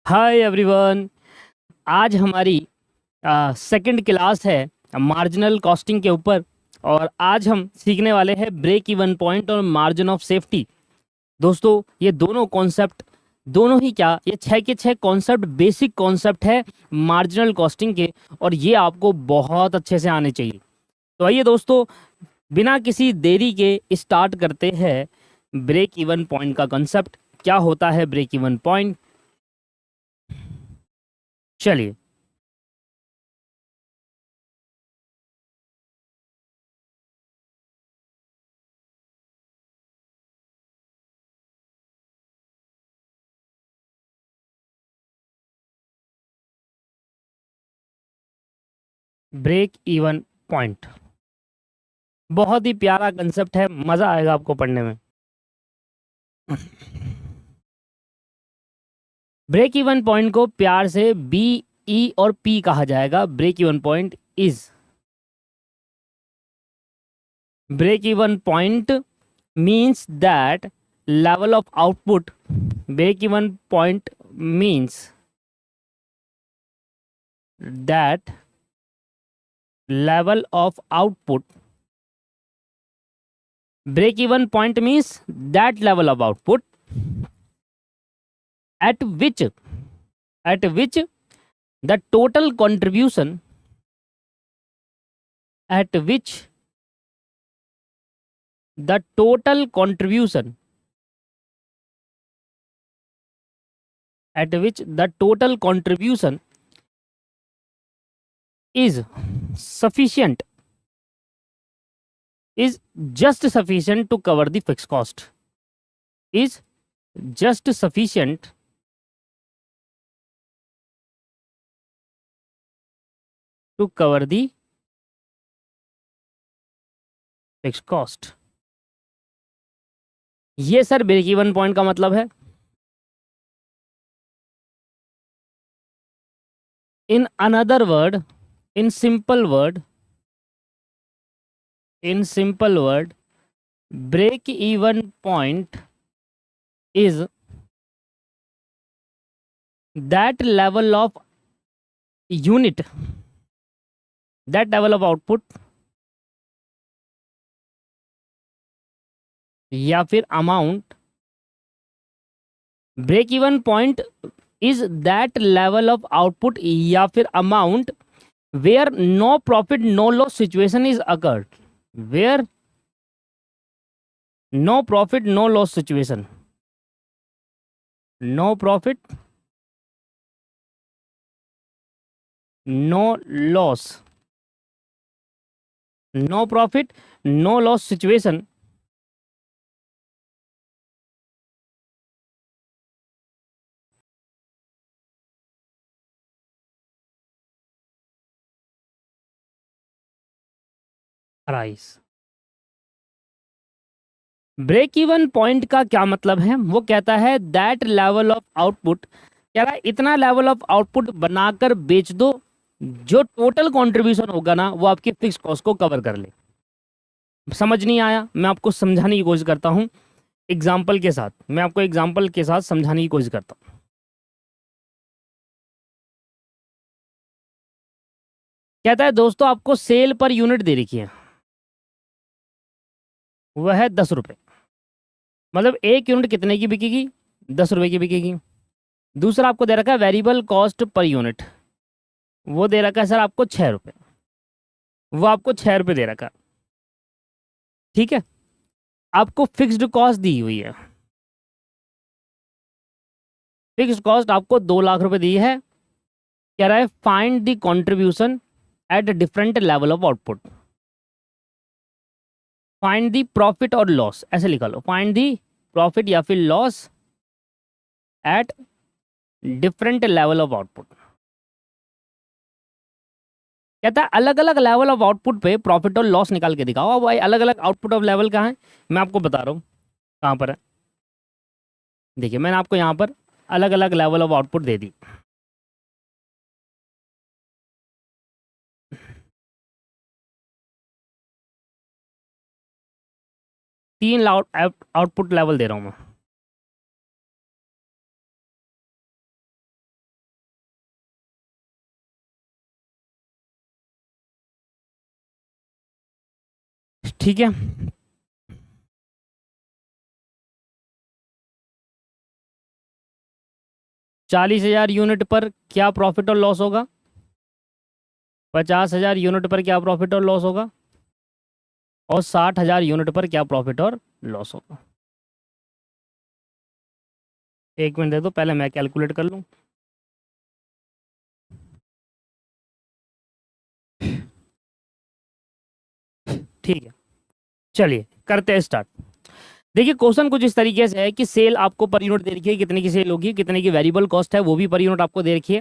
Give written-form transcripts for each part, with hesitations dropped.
Hi everyone. आज हमारी second class है मार्जिनल कॉस्टिंग के ऊपर। और आज हम सीखने वाले हैं ब्रेक इवन पॉइंट और मार्जिन ऑफ सेफ्टी। दोस्तों, ये दोनों कॉन्सेप्ट, दोनों ही क्या, ये 6 के 6 कॉन्सेप्ट बेसिक कॉन्सेप्ट है मार्जिनल कॉस्टिंग के, और ये आपको बहुत अच्छे से आने चाहिए। तो आइए दोस्तों, बिना किसी देरी के स्टार्ट करते हैं ब्रेक इवन पॉइंट का कॉन्सेप्ट। क्या होता है ब्रेक इवन पॉइंट? चलिए। ब्रेक इवन पॉइंट बहुत ही प्यारा कंसेप्ट है, मजा आएगा आपको पढ़ने में। ब्रेक इवन पॉइंट को प्यार से बी, ई और पी कहा जाएगा। Break even point is, break even point means that level of output, break even point means that level of output, break even point means that level of output at which the total contribution, at which the total contribution, at which the total contribution is sufficient, is just sufficient to cover the fixed cost, is just sufficient to cover the fixed cost। ये sir break even point का मतलब है। In another word, in simple word, break even point is that level of unit, that level of output या फिर amount. Break even point is that level of output या फिर amount where no profit no loss situation is occurred, where no profit no loss situation, no profit no loss, no profit no loss situation arise. Break even point का क्या मतलब है? वो कहता है that level of output, कह रहा है इतना लेवल ऑफ आउटपुट बनाकर बेच दो जो टोटल कंट्रीब्यूशन होगा ना वो आपकी फिक्स कॉस्ट को कवर कर ले। समझ नहीं आया? मैं आपको समझाने की कोशिश करता हूँ एग्जाम्पल के साथ, मैं आपको एग्जाम्पल के साथ समझाने की कोशिश करता हूँ। कहता है दोस्तों आपको सेल पर यूनिट दे रखी है, वह है 10 रुपये। मतलब एक यूनिट कितने की बिकेगी? 10 रुपये की बिकेगी। दूसरा आपको दे रखा है वेरिएबल कॉस्ट पर यूनिट, वो दे रखा है सर आपको 6 रुपये, वो आपको 6 रुपये दे रखा है। ठीक है, आपको फिक्स्ड कॉस्ट दी हुई है, फिक्स्ड कॉस्ट आपको 2 लाख रुपए दी है। कह रहा है find the contribution at different level of output, find the profit और लॉस, ऐसे लिखा लो, फाइंड द प्रॉफिट या फिर loss at different level of output. कहता है अलग अलग लेवल ऑफ आउटपुट पे प्रॉफिट और लॉस निकाल के दिखाओ। अब भाई अलग अलग आउटपुट ऑफ लेवल कहाँ है मैं आपको बता रहा हूँ, कहाँ पर है। देखिए मैंने आपको यहाँ पर अलग अलग लेवल ऑफ आउटपुट दे दी। तीन आउटपुट लेवल दे रहा हूँ मैं। ठीक है, चालीस हजार यूनिट पर क्या प्रॉफिट और लॉस होगा, 50,000 यूनिट पर क्या प्रॉफिट और लॉस होगा, और 60,000 यूनिट पर क्या प्रॉफिट और लॉस होगा। एक मिनट दे दो, पहले मैं कैलकुलेट कर लूँ। ठीक है, चलिए करते हैं स्टार्ट। देखिए क्वेश्चन कुछ इस तरीके से है कि सेल आपको पर यूनिट दे रखी है, कितने की सेल होगी, कितने की वेरिएबल कॉस्ट है वो भी पर यूनिट आपको दे रखी है,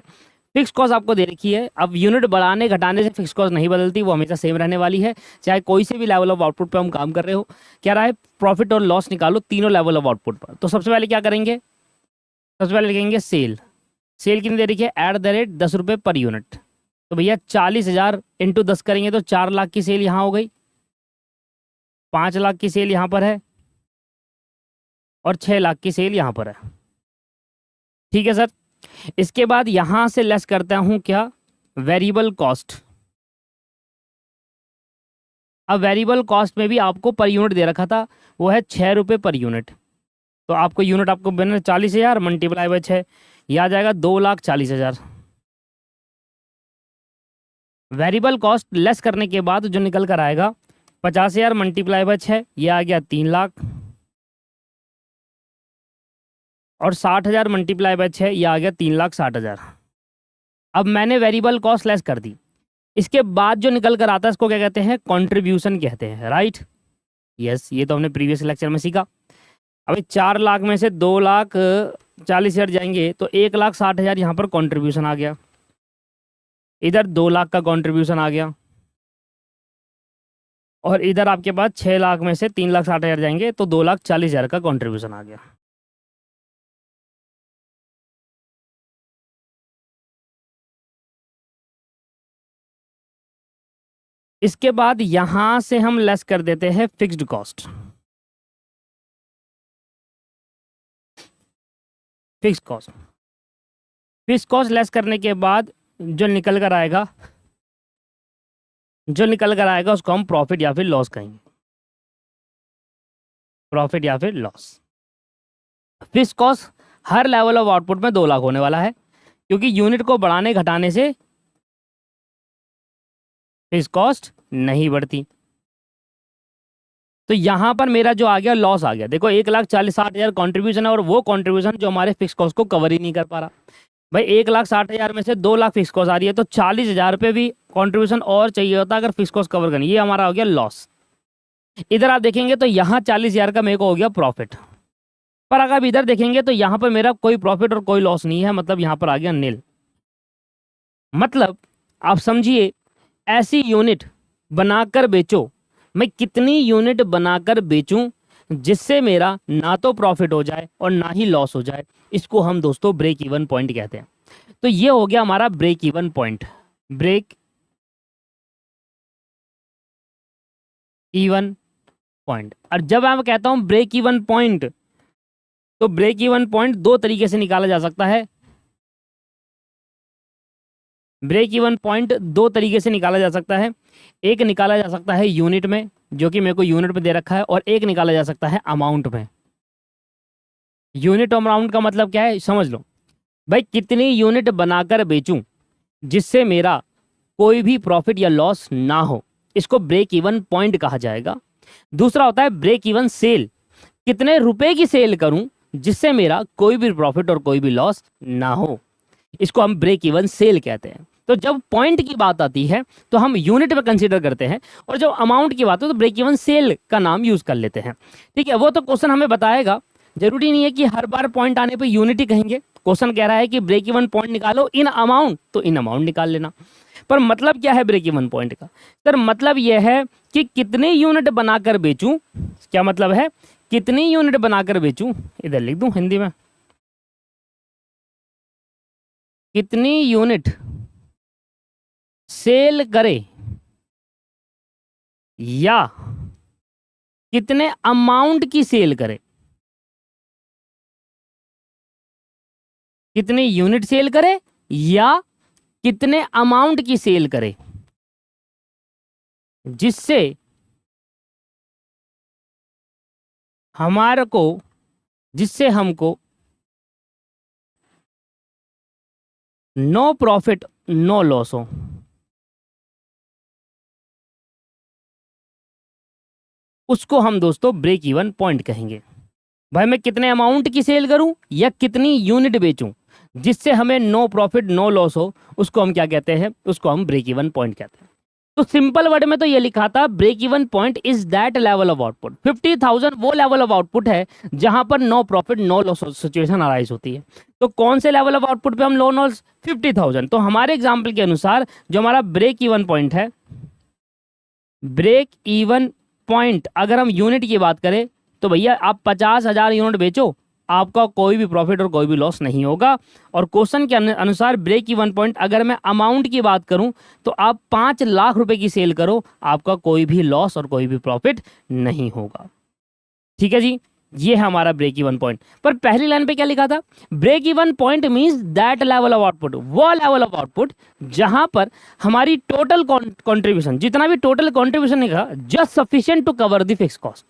फिक्स कॉस्ट आपको दे रखी है। अब यूनिट बढ़ाने घटाने से फिक्स कॉस्ट नहीं बदलती, वो हमेशा सेम रहने वाली है, चाहे कोई से भी लेवल ऑफ आउटपुट पे हम काम कर रहे हो। क्या रहा है, प्रॉफिट और लॉस निकालो तीनों लेवल ऑफ आउटपुट पर। तो सबसे पहले क्या करेंगे, सबसे पहले लिखेंगे सेल। सेल कितनी दे रखी है, एट द रेट 10 रुपये पर यूनिट। तो भैया 40,000 इंटू 10 करेंगे तो 4 लाख की सेल यहाँ हो गई, 5 लाख की सेल यहाँ पर है, और 6 लाख की सेल यहाँ पर है। ठीक है सर, इसके बाद यहां से लेस करता हूं क्या, वेरिएबल कॉस्ट। अब वेरिएबल कॉस्ट में भी आपको पर यूनिट दे रखा था, वो है 6 रुपये पर यूनिट। तो आपको यूनिट आपको बना 40,000 मल्टीप्लाई बाय 6, यह आ जाएगा 2,40,000। वेरिएबल कॉस्ट लेस करने के बाद जो निकल कर आएगा 50,000 मल्टीप्लाई बाय 6, यह आ गया 3 लाख, और 60,000 मल्टीप्लाई बाय 6, यह आ गया 3,60,000। अब मैंने वेरिएबल कॉस्ट लेस कर दी, इसके बाद जो निकल कर आता है इसको क्या कहते हैं, कंट्रीब्यूशन कहते हैं, राइट। यस, ये तो हमने प्रीवियस लेक्चर में सीखा। अभी 4 लाख में से 2,40,000 जाएंगे तो 1,60,000 यहाँ पर कंट्रीब्यूशन आ गया, इधर 2 लाख का कंट्रीब्यूशन आ गया, और इधर आपके पास 6 लाख में से 3,60,000 जाएंगे तो 2,40,000 का कंट्रीब्यूशन आ गया। इसके बाद यहां से हम लेस कर देते हैं fixed cost. Fix cost, fix cost less करने के बाद जो निकल कर आएगा, जो निकल कर आएगा उसको हम प्रॉफिट या फिर लॉस कहेंगे, प्रॉफिट या फिर loss. Fix cost her level of output में 2 लाख होने वाला है, क्योंकि यूनिट को बढ़ाने घटाने से फिक्स कॉस्ट नहीं बढ़ती। तो यहां पर मेरा जो आ गया लॉस आ गया, देखो 1,40,60,000 कॉन्ट्रीब्यूशन है, और वो कॉन्ट्रीब्यूशन जो हमारे फिक्स कॉस्ट को कवर ही नहीं कर पा रहा। भाई 1,60,000 में से 2 लाख फिक्स कॉस्ट आ रही है, तो 40,000 रुपये भी कॉन्ट्रीब्यूशन और चाहिए होता अगर फिक्स कॉस्ट कवर करनी, ये हमारा हो गया लॉस। इधर आप देखेंगे तो यहाँ 40,000 का मेरे को हो गया प्रॉफिट, पर अगर आप इधर देखेंगे तो यहाँ पर मेरा कोई प्रॉफिट और कोई लॉस नहीं है, मतलब यहाँ पर आ गया नील। मतलब आप समझिए, ऐसी यूनिट बनाकर बेचो, मैं कितनी यूनिट बनाकर बेचूं जिससे मेरा ना तो प्रॉफिट हो जाए और ना ही लॉस हो जाए, इसको हम दोस्तों ब्रेक इवन पॉइंट कहते हैं। तो ये हो गया हमारा break even point, break even point. और जब मैं कहता हूं ब्रेक इवन पॉइंट, तो ब्रेक इवन पॉइंट 2 तरीके से निकाला जा सकता है। ब्रेक इवन पॉइंट 2 तरीके से निकाला जा सकता है, एक निकाला जा सकता है यूनिट में, जो कि मेरे को यूनिट में दे रखा है, और एक निकाला जा सकता है अमाउंट में। यूनिट और अमाउंट का मतलब क्या है समझ लो, भाई कितनी यूनिट बनाकर बेचूं जिससे मेरा कोई भी प्रॉफिट या लॉस ना हो, इसको ब्रेक इवन पॉइंट कहा जाएगा। दूसरा होता है ब्रेक इवन सेल, कितने रुपए की सेल करूं जिससे मेरा कोई भी प्रॉफिट और कोई भी लॉस ना हो, इसको हम ब्रेक इवन सेल कहते हैं। तो जब पॉइंट की बात आती है तो हम यूनिट में कंसीडर करते हैं, और जब अमाउंट की बात हो तो ब्रेक इवन सेल का नाम यूज कर लेते हैं। ठीक है, वो तो क्वेश्चन हमें बताएगा, जरूरी नहीं है कि हर बार पॉइंट आने पे यूनिट ही कहेंगे। क्वेश्चन कह रहा है कि ब्रेक इवन पॉइंट निकालो इन अमाउंट, तो इन अमाउंट निकाल लेना। पर मतलब क्या है ब्रेक इवन पॉइंट का, सर मतलब यह है कि कितनी यूनिट बनाकर बेचूं, क्या मतलब है कितनी यूनिट बनाकर बेचूं, इधर लिख दूं हिंदी में, कितनी यूनिट सेल करे या कितने अमाउंट की सेल करे, कितनी यूनिट सेल करे या कितने अमाउंट की सेल करे जिससे हमारे को, जिससे हमको नो प्रॉफिट नो लॉस हो, उसको हम दोस्तों ब्रेक इवन पॉइंट कहेंगे। भाई मैं कितने अमाउंट की सेल करूं या कितनी यूनिट बेचूं जिससे हमें नो प्रॉफिट नो लॉस हो, उसको हम क्या कहते हैं, उसको हम ब्रेक इवन पॉइंट कहते हैं। तो सिंपल वर्ड में तो ये लिखा था break even point is that level of output. 50,000 वो लेवल ऑफ आउटपुट है जहां पर no profit no loss situation arise होती है। तो कौन से लेवल ऑफ आउटपुट पे हम लो लॉस? 50,000। तो हमारे एग्जाम्पल के अनुसार जो हमारा ब्रेक इवन पॉइंट है, ब्रेक इवन पॉइंट अगर हम यूनिट की बात करें तो भैया आप 50,000 यूनिट बेचो, आपका कोई भी प्रॉफिट और कोई भी लॉस नहीं होगा। और क्वेश्चन के अनुसार ब्रेक इवन पॉइंट अगर मैं अमाउंट की बात करूं तो आप 5 लाख रुपए की सेल करो, आपका कोई भी लॉस और कोई भी प्रॉफिट नहीं होगा। ठीक है जी, ये है हमारा ब्रेक इवन पॉइंट। पर पहली लाइन पे क्या लिखा था? Break even point means that level of output, वो लेवल ऑफ आउटपुट जहां पर हमारी टोटल कंट्रीब्यूशन, जितना भी टोटल कंट्रीब्यूशन है, just sufficient to cover the fix cost.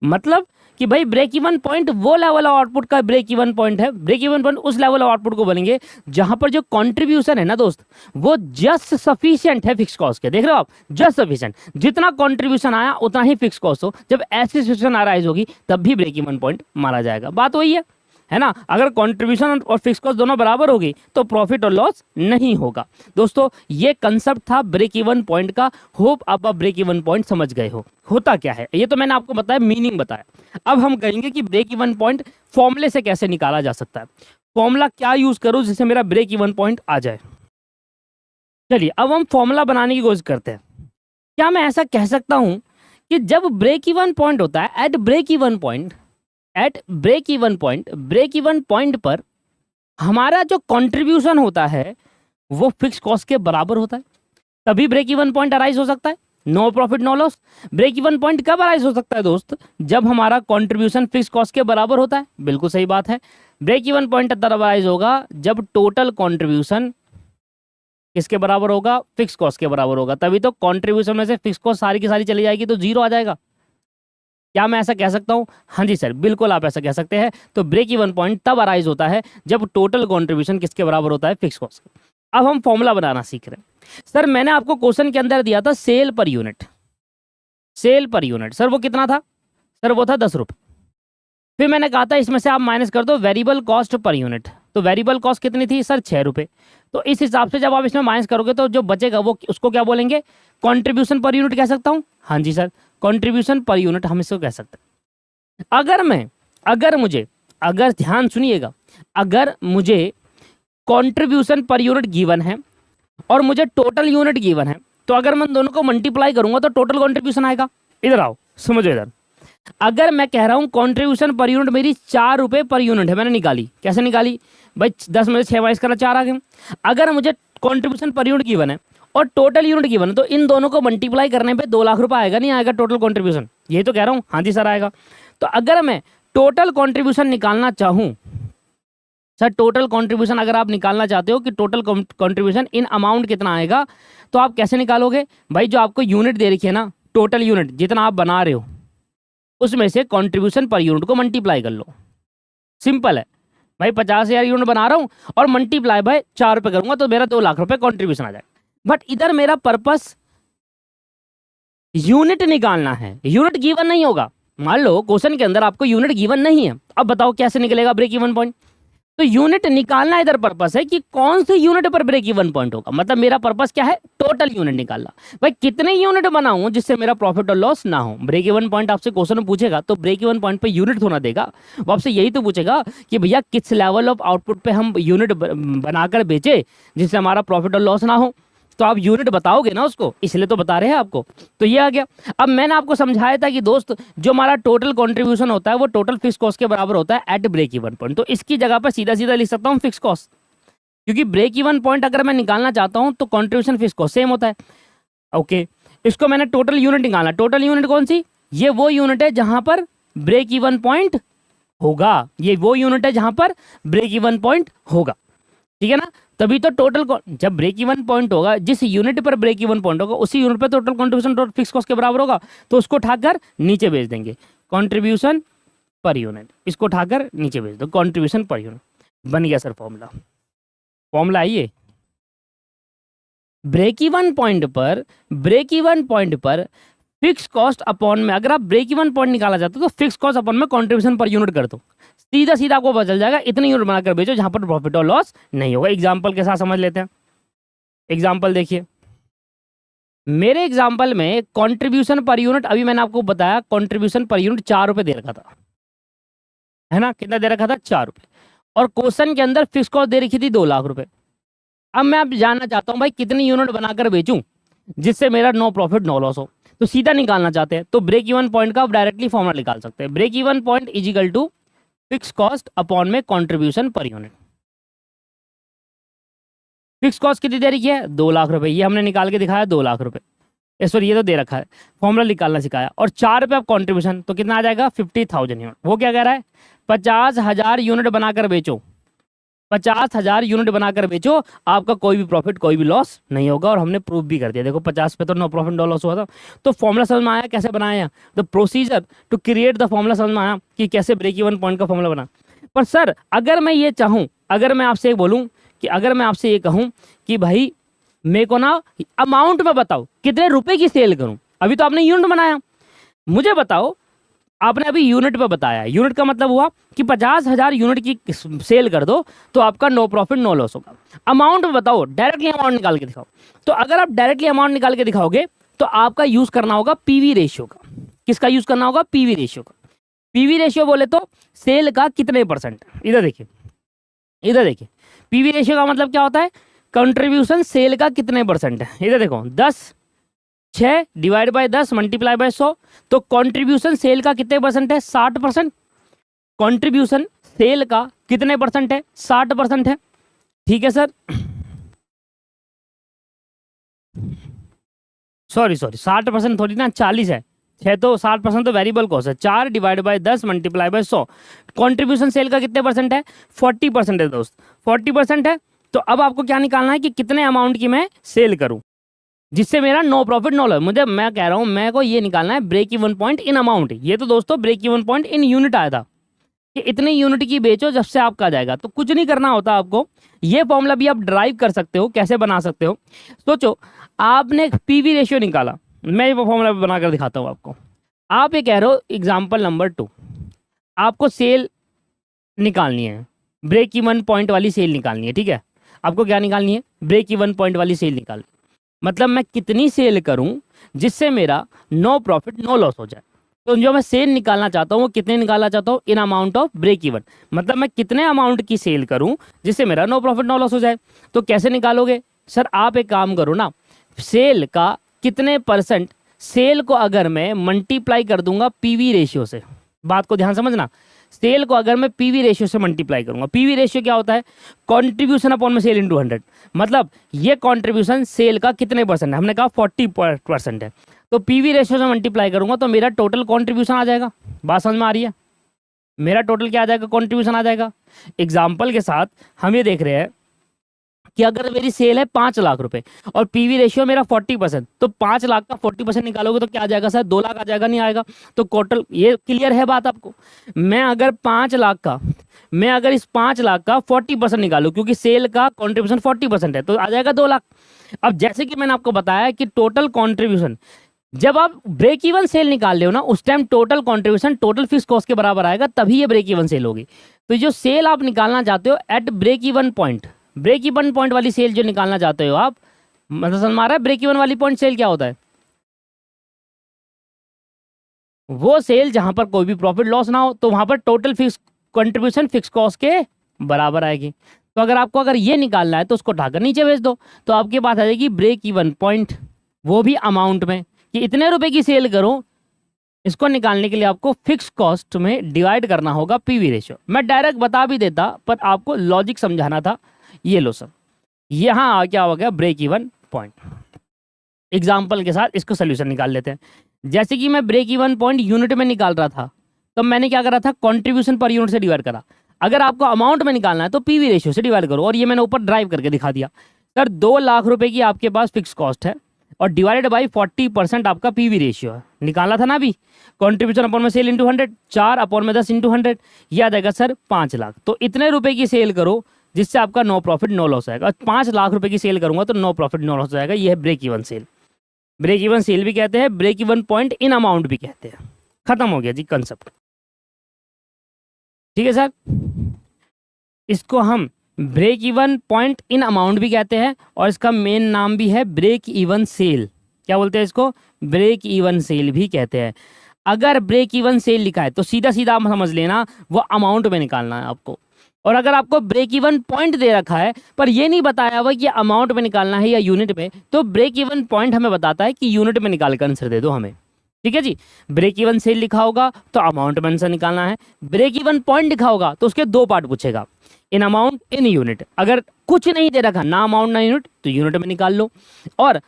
मतलब कि भाई ब्रेक इवन पॉइंट वो लेवल ऑफ आउटपुट का ब्रेक इवन पॉइंट है। ब्रेक इवन पॉइंट उस लेवल ऑफ आउटपुट को बोलेंगे जहां पर जो कंट्रीब्यूशन है ना दोस्त, वो जस्ट सफिशिएंट है फिक्स कॉस्ट के। देख रहे हो आप, जस्ट सफिशिएंट, जितना कंट्रीब्यूशन आया उतना ही फिक्स कॉस्ट हो। जब ऐसी सिचुएशन अराइज होगी तब भी ब्रेक इवन पॉइंट मारा जाएगा। बात वही है ना। अगर कंट्रीब्यूशन और फिक्स कॉस्ट दोनों बराबर होगी तो प्रॉफिट और लॉस नहीं होगा। दोस्तों ये कंसेप्ट था ब्रेक इवन पॉइंट का। होप आप ब्रेक इवन पॉइंट समझ गए हो। होता क्या है ये तो मैंने आपको बताया, मीनिंग बताया। अब हम कहेंगे कि ब्रेक इवन पॉइंट फॉर्मूले से कैसे निकाला जा सकता है। फॉर्मूला क्या यूज करूं जिससे मेरा ब्रेक इवन पॉइंट आ जाए। चलिए अब हम फॉर्मूला बनाने की कोशिश करते हैं। क्या मैं ऐसा कह सकता हूं कि जब ब्रेक इवन पॉइंट होता है, एट ब्रेक इवन पॉइंट पर हमारा जो कंट्रीब्यूशन होता है वो फिक्स कॉस्ट के बराबर होता है, तभी ब्रेक इवन पॉइंट अराइज हो सकता है। No profit no loss. Break even point कब अराइज हो सकता है दोस्त? जब हमारा कंट्रीब्यूशन फिक्स कॉस्ट के बराबर होता है। बिल्कुल सही बात है। ब्रेक इवन पॉइंट तब अराइज होगा जब टोटल कंट्रीब्यूशन किसके बराबर होगा? फिक्स कॉस्ट के बराबर होगा। तभी तो कंट्रीब्यूशन में से फिक्स कॉस्ट सारी की सारी चली जाएगी तो जीरो आ जाएगा। क्या मैं ऐसा कह सकता हूं? हाँ जी सर, बिल्कुल आप ऐसा कह सकते हैं। तो ब्रेक इवन पॉइंट तब अराइज होता है जब टोटल कंट्रीब्यूशन किसके बराबर होता है? Fix cost. अब हम फॉर्मूला बनाना सीख रहे हैं। सर मैंने आपको क्वेश्चन के अंदर दिया था sale per unit. Sale per unit sir वो कितना था? सर वो था 10 रुपये। फिर मैंने कहा था इसमें से आप माइनस कर दो वेरिएबल कॉस्ट पर यूनिट। तो वेरिएबल कॉस्ट कितनी थी सर? 6 रुपये। तो इस हिसाब से जब आप इसमें माइनस करोगे तो जो बचेगा वो उसको क्या बोलेंगे? कंट्रीब्यूशन पर यूनिट कह सकता हूँ। हाँ जी सर, कंट्रीब्यूशन पर यूनिट हम इसको कह सकते हैं। अगर ध्यान सुनिएगा, अगर मुझे कंट्रीब्यूशन पर यूनिट गिवन है और मुझे टोटल यूनिट गिवन है, तो अगर मैं दोनों को मल्टीप्लाई करूंगा तो टोटल कंट्रीब्यूशन आएगा। इधर आओ समझो इधर। अगर मैं कह रहा हूं कंट्रीब्यूशन पर यूनिट मेरी 4 रुपये पर यूनिट है, मैंने निकाली। कैसे निकाली भाई? 10 में से 6 माइनस करा 4 आ गए। अगर मुझे कंट्रीब्यूशन पर यूनिट गिवन है और टोटल यूनिट गिवन है तो इन दोनों को मल्टीप्लाई करने पे 2 लाख रुपए आएगा, नहीं आएगा टोटल कंट्रीब्यूशन? यही तो कह रहा हूँ। हाँ जी सर आएगा। तो अगर मैं टोटल कंट्रीब्यूशन निकालना चाहूँ, सर टोटल कंट्रीब्यूशन अगर आप निकालना चाहते हो कि टोटल कंट्रीब्यूशन इन अमाउंट कितना आएगा, तो आप कैसे निकालोगे भाई? जो आपको यूनिट दे रखी है ना, टोटल यूनिट जितना आप बना रहे हो उसमें से कंट्रीब्यूशन पर यूनिट को मल्टीप्लाई कर लो। सिंपल है भाई। 50,000 यूनिट बना रहा हूँ और मल्टीप्लाई भाई 4 रुपये करूंगा तो मेरा 2 लाख रुपए कंट्रीब्यूशन आ जाएगा। बट इधर मेरा पर्पस यूनिट निकालना है, यूनिट गिवन नहीं होगा। मान लो क्वेश्चन के अंदर आपको यूनिट गिवन नहीं है, अब बताओ कैसे निकलेगा ब्रेक इवन पॉइंट? तो यूनिट निकालना इधर पर्पस है कि कौन से यूनिट पर ब्रेक इवन पॉइंट होगा। मतलब मेरा पर्पस क्या है? टोटल यूनिट निकालना। भाई कितने यूनिट बनाऊं जिससे मेरा प्रॉफिट और लॉस ना हो। ब्रेक इवन पॉइंट आपसे क्वेश्चन में पूछेगा तो ब्रेक इवन पॉइंट पे यूनिट थोड़ा देगा, वो आपसे यही तो पूछेगा कि भैया किस लेवल ऑफ आउटपुट पे हम यूनिट बनाकर बेचे जिससे हमारा प्रॉफिट और लॉस ना हो। तो आप यूनिट बताओगे ना उसको, इसलिए तो बता रहे हैं आपको। तो ये आ गया। अब मैंने आपको समझाया था कि दोस्त जो हमारा टोटल कंट्रीब्यूशन होता है वो टोटल फिक्स कॉस्ट के बराबर होता है एट ब्रेक इवन पॉइंट। तो इसकी जगह पर सीधा सीधा लिख सकता हूँ फिक्स कॉस्ट, क्योंकि ब्रेक इवन पॉइंट अगर मैं निकालना चाहता हूँ तो कंट्रीब्यूशन फिक्स कॉस्ट सेम होता है। ओके, इसको मैंने टोटल यूनिट निकालना। टोटल यूनिट कौन सी? ये वो यूनिट है जहां पर ब्रेक इवन पॉइंट होगा। ये वो यूनिट है जहां पर ब्रेक इवन पॉइंट होगा। ठीक है ना? तभी तो टोटल जब ब्रेक इवन पॉइंट होगा, जिस यूनिट पर ब्रेक इवन पॉइंट होगा उसी यूनिट पर total contribution total fix cost के बराबर होगा, तो उसको उठाकर नीचे भेज देंगे। कंट्रीब्यूशन पर यूनिट, इसको उठाकर नीचे भेज दो, कंट्रीब्यूशन पर यूनिट। बन गया सर फॉर्मूला। फॉर्मूला आइए, ब्रेक इवन पॉइंट पर फिक्स कॉस्ट अपॉन में, अगर आप ब्रेक इवन पॉइंट निकाला जाता है तो फिक्स कॉस्ट अपॉन में कंट्रीब्यूशन पर यूनिट कर दो, सीधा सीधा आपको पता चल जाएगा इतने यूनिट बनाकर बेचो जहां पर प्रॉफिट और लॉस नहीं होगा। एग्जाम्पल के साथ समझ लेते हैं। एग्जाम्पल देखिए, मेरे एग्जाम्पल में कंट्रीब्यूशन पर यूनिट, अभी मैंने आपको बताया कंट्रीब्यूशन पर यूनिट 4 रुपये दे रखा था, है ना, कितना दे रखा था, 4 रुपये, और क्वेश्चन के अंदर फिक्स कॉस्ट दे रखी थी 2 लाख रुपए। अब मैं आप जानना चाहता हूं भाई कितनी यूनिट बनाकर बेचूं जिससे मेरा नो प्रॉफिट नो लॉस हो, तो सीधा निकालना चाहते हैं तो ब्रेक इवन पॉइंट का आप डायरेक्टली फॉर्मूला निकाल सकते हैं। Break even point is equal to fix cost upon में contribution per unit. Fix cost कितनी दे रही है, 2 लाख रुपए, ये हमने निकाल के दिखाया 2 लाख रुपए, सॉरी ये तो दे रखा है, फॉर्मूला निकालना सिखाया, और 4 रुपये आप कॉन्ट्रीब्यूशन, तो कितना आ जाएगा 50,000 यूनिट। वो क्या कह रहा है, 50,000 यूनिट बनाकर बेचो, 50,000 यूनिट बनाकर बेचो, आपका कोई भी प्रॉफिट कोई भी लॉस नहीं होगा। और हमने प्रूफ भी कर दिया, देखो 50 पे तो नो प्रॉफिट नो लॉस हुआ था। तो फॉर्मूला समझ में आया कैसे बनाया, the procedure to create the formula समझ में आया कि कैसे ब्रेक इवन पॉइंट का फॉर्मूला बना। पर सर अगर मैं ये चाहूँ, अगर मैं आपसे बोलूँ कि अगर मैं आपसे ये कहूँ कि भाई मेरे को ना अमाउंट में बताओ कितने रुपए की सेल करूँ, अभी तो आपने यूनिट बनाया, मुझे बताओ, आपने अभी यूनिट पे बताया, यूनिट का मतलब हुआ कि 50,000 यूनिट की सेल कर दो तो आपका नो प्रॉफिट नो लॉस होगा। अमाउंट में बताओ, डायरेक्टली अमाउंट निकाल के दिखाओ। तो अगर आप डायरेक्टली अमाउंट निकाल के दिखाओगे तो आपका यूज करना होगा पीवी रेशियो का। किसका यूज करना होगा, पीवी रेशियो का। पीवी रेशियो बोले तो सेल का कितने परसेंट, इधर देखिए, इधर देखिए, पीवी रेशियो का मतलब क्या होता है, कंट्रीब्यूशन सेल का कितने परसेंट है। इधर देखो 6 डिवाइड बाय 10 मल्टीप्लाई बाय 100, तो कंट्रीब्यूशन सेल का कितने परसेंट है, 60%। कंट्रीब्यूशन सेल का कितने परसेंट है, 60% है। ठीक है सर, सॉरी 60% थोड़ी ना, 40 है, 6 तो 60% तो वेरिएबल कॉस्ट है। 4 divide by 10 multiply by 100, contribution sale का कितने परसेंट है, 40% है दोस्त, 40% है। तो अब आपको क्या निकालना है कि कितने अमाउंट की मैं सेल करूं जिससे मेरा नो प्रॉफिट नो लॉस। मुझे, मैं कह रहा हूं, मेरे को ये निकालना है break even point in amount. ये तो दोस्तों break even point in unit आया था कि इतनी यूनिट की बेचो जब से आपका आ जाएगा। तो कुछ नहीं करना होता आपको, ये फॉर्मूला भी आप ड्राइव कर सकते हो, कैसे बना सकते हो। सोचो आपने पीवी रेशियो निकाला, मैं वो फॉर्मूला बनाकर दिखाता हूँ आपको। आप ये कह रहे हो एग्जाम्पल नंबर 2, आपको सेल निकालनी है, ब्रेक इवन पॉइंट वाली सेल निकालनी है। ठीक है, आपको क्या निकालनी है, ब्रेक इवन पॉइंट वाली सेल निकालनी, मतलब मैं कितनी सेल करूं जिससे मेरा नो प्रॉफिट नो लॉस हो जाए। तो जो मैं सेल निकालना चाहता हूं वो कितने निकालना चाहता हूं, in amount of break even, मतलब मैं कितने अमाउंट की सेल करूं जिससे मेरा नो प्रॉफिट नो लॉस हो जाए। तो कैसे निकालोगे सर, आप एक काम करो ना, सेल का कितने परसेंट, सेल को अगर मैं मल्टीप्लाई कर दूंगा पीवी रेशियो से, बात को ध्यान समझना, सेल को अगर मैं पीवी रेशियो से मल्टीप्लाई करूंगा, पीवी रेशियो क्या होता है, कंट्रीब्यूशन अपॉन में सेल इनटू 100, मतलब ये कंट्रीब्यूशन सेल का कितने परसेंट है, हमने कहा 40% है, तो पीवी रेशियो से मल्टीप्लाई करूंगा तो मेरा टोटल कंट्रीब्यूशन आ जाएगा। बात समझ में आ रही है, मेरा टोटल क्या आ जाएगा, कंट्रीब्यूशन आ जाएगा। एग्जाम्पल के साथ हम ये देख रहे हैं कि अगर मेरी सेल है 5 लाख रुपए और पीवी रेशियो मेरा 40%, तो 5 लाख का 40% निकालोगे तो क्या आ जाएगा सर, 2 लाख आ जाएगा, नहीं आएगा। तो टोटल, ये क्लियर है बात आपको। मैं अगर 5 लाख का, मैं अगर इस 5 लाख का 40% निकालूं, क्योंकि सेल का कॉन्ट्रीब्यूशन 40% है, तो आ जाएगा 2 लाख। अब जैसे कि मैंने आपको बताया कि टोटल कॉन्ट्रीब्यूशन, जब आप ब्रेक इवन सेल निकाल रहे हो ना, उस time total contribution total fix cost के बराबर आएगा, तभी ये ब्रेक इवन सेल होगी। तो जो सेल आप निकालना चाहते हो at break even point, break even point वाली सेल जो निकालना चाहते हो आप, मतलब समझ में आ रहा है ब्रेक इवन वाली पॉइंट सेल क्या होता है, वो सेल जहां पर कोई भी प्रॉफिट लॉस ना हो, तो वहां पर total fix contribution fix cost के बराबर आएगी। तो अगर आपको अगर ये निकालना है तो उसको ढाकर नीचे भेज दो, तो आपके पास आ जाएगी ब्रेक इवन पॉइंट, वो भी अमाउंट में, कि इतने रुपए की सेल करो। इसको निकालने के लिए आपको फिक्स कॉस्ट में डिवाइड करना होगा पीवी रेशियो। मैं डायरेक्ट बता भी देता, पर आपको लॉजिक समझाना था। ये लो सर, यहाँ क्या हो गया ब्रेक इवन पॉइंट। एग्जाम्पल के साथ इसको सोल्यूशन निकाल लेते हैं। जैसे कि मैं ब्रेक इवन पॉइंट यूनिट में निकाल रहा था, तो मैंने क्या करा था, कंट्रीब्यूशन पर यूनिट से डिवाइड करा। अगर आपको अमाउंट में निकालना है तो पीवी रेशियो से डिवाइड करो, और ये मैंने ऊपर ड्राइव करके दिखा दिया। सर 2 लाख रुपए की आपके पास फिक्स कॉस्ट है, और डिवाइडेड बाई 40% आपका पीवी रेशियो है, निकाला था ना अभी, कॉन्ट्रीब्यूशन अपॉन में सेल इंटू 100, 4 अपॉन में 10 इंटू 100, ये आ जाएगा सर 5 लाख। तो इतने रुपए की सेल करो जिससे आपका नो प्रॉफिट नो लॉस आएगा। 5 लाख रुपए की सेल करूंगा तो नो प्रॉफिट नो लॉस आएगा। ये है break even sale. Break even sale भी कहते हैं, break even point in amount भी कहते हैं। खत्म हो गया जी कंसेप्ट, ठीक है सर। इसको हम break even point in amount भी कहते हैं और इसका मेन नाम भी है ब्रेक इवन सेल। क्या बोलते हैं इसको? ब्रेक इवन सेल भी कहते हैं। अगर ब्रेक इवन सेल लिखा है तो सीधा सीधा आप समझ लेना वो अमाउंट में निकालना है आपको। और अगर आपको ब्रेक इवन पॉइंट दे रखा है पर ये नहीं बताया हुआ कि अमाउंट में निकालना है या यूनिट में, तो ब्रेक इवन पॉइंट हमें बताता है कि यूनिट में निकाल कर आंसर दे दो हमें, ठीक है जी। ब्रेक इवन सेल लिखा होगा तो अमाउंट में आंसर निकालना है, ब्रेक इवन पॉइंट लिखा होगा तो उसके 2 पार्ट पूछेगा, इन अमाउंट इन यूनिट। अगर कुछ नहीं दे रखा, ना अमाउंट ना यूनिट, तो यूनिट में निकाल लो। और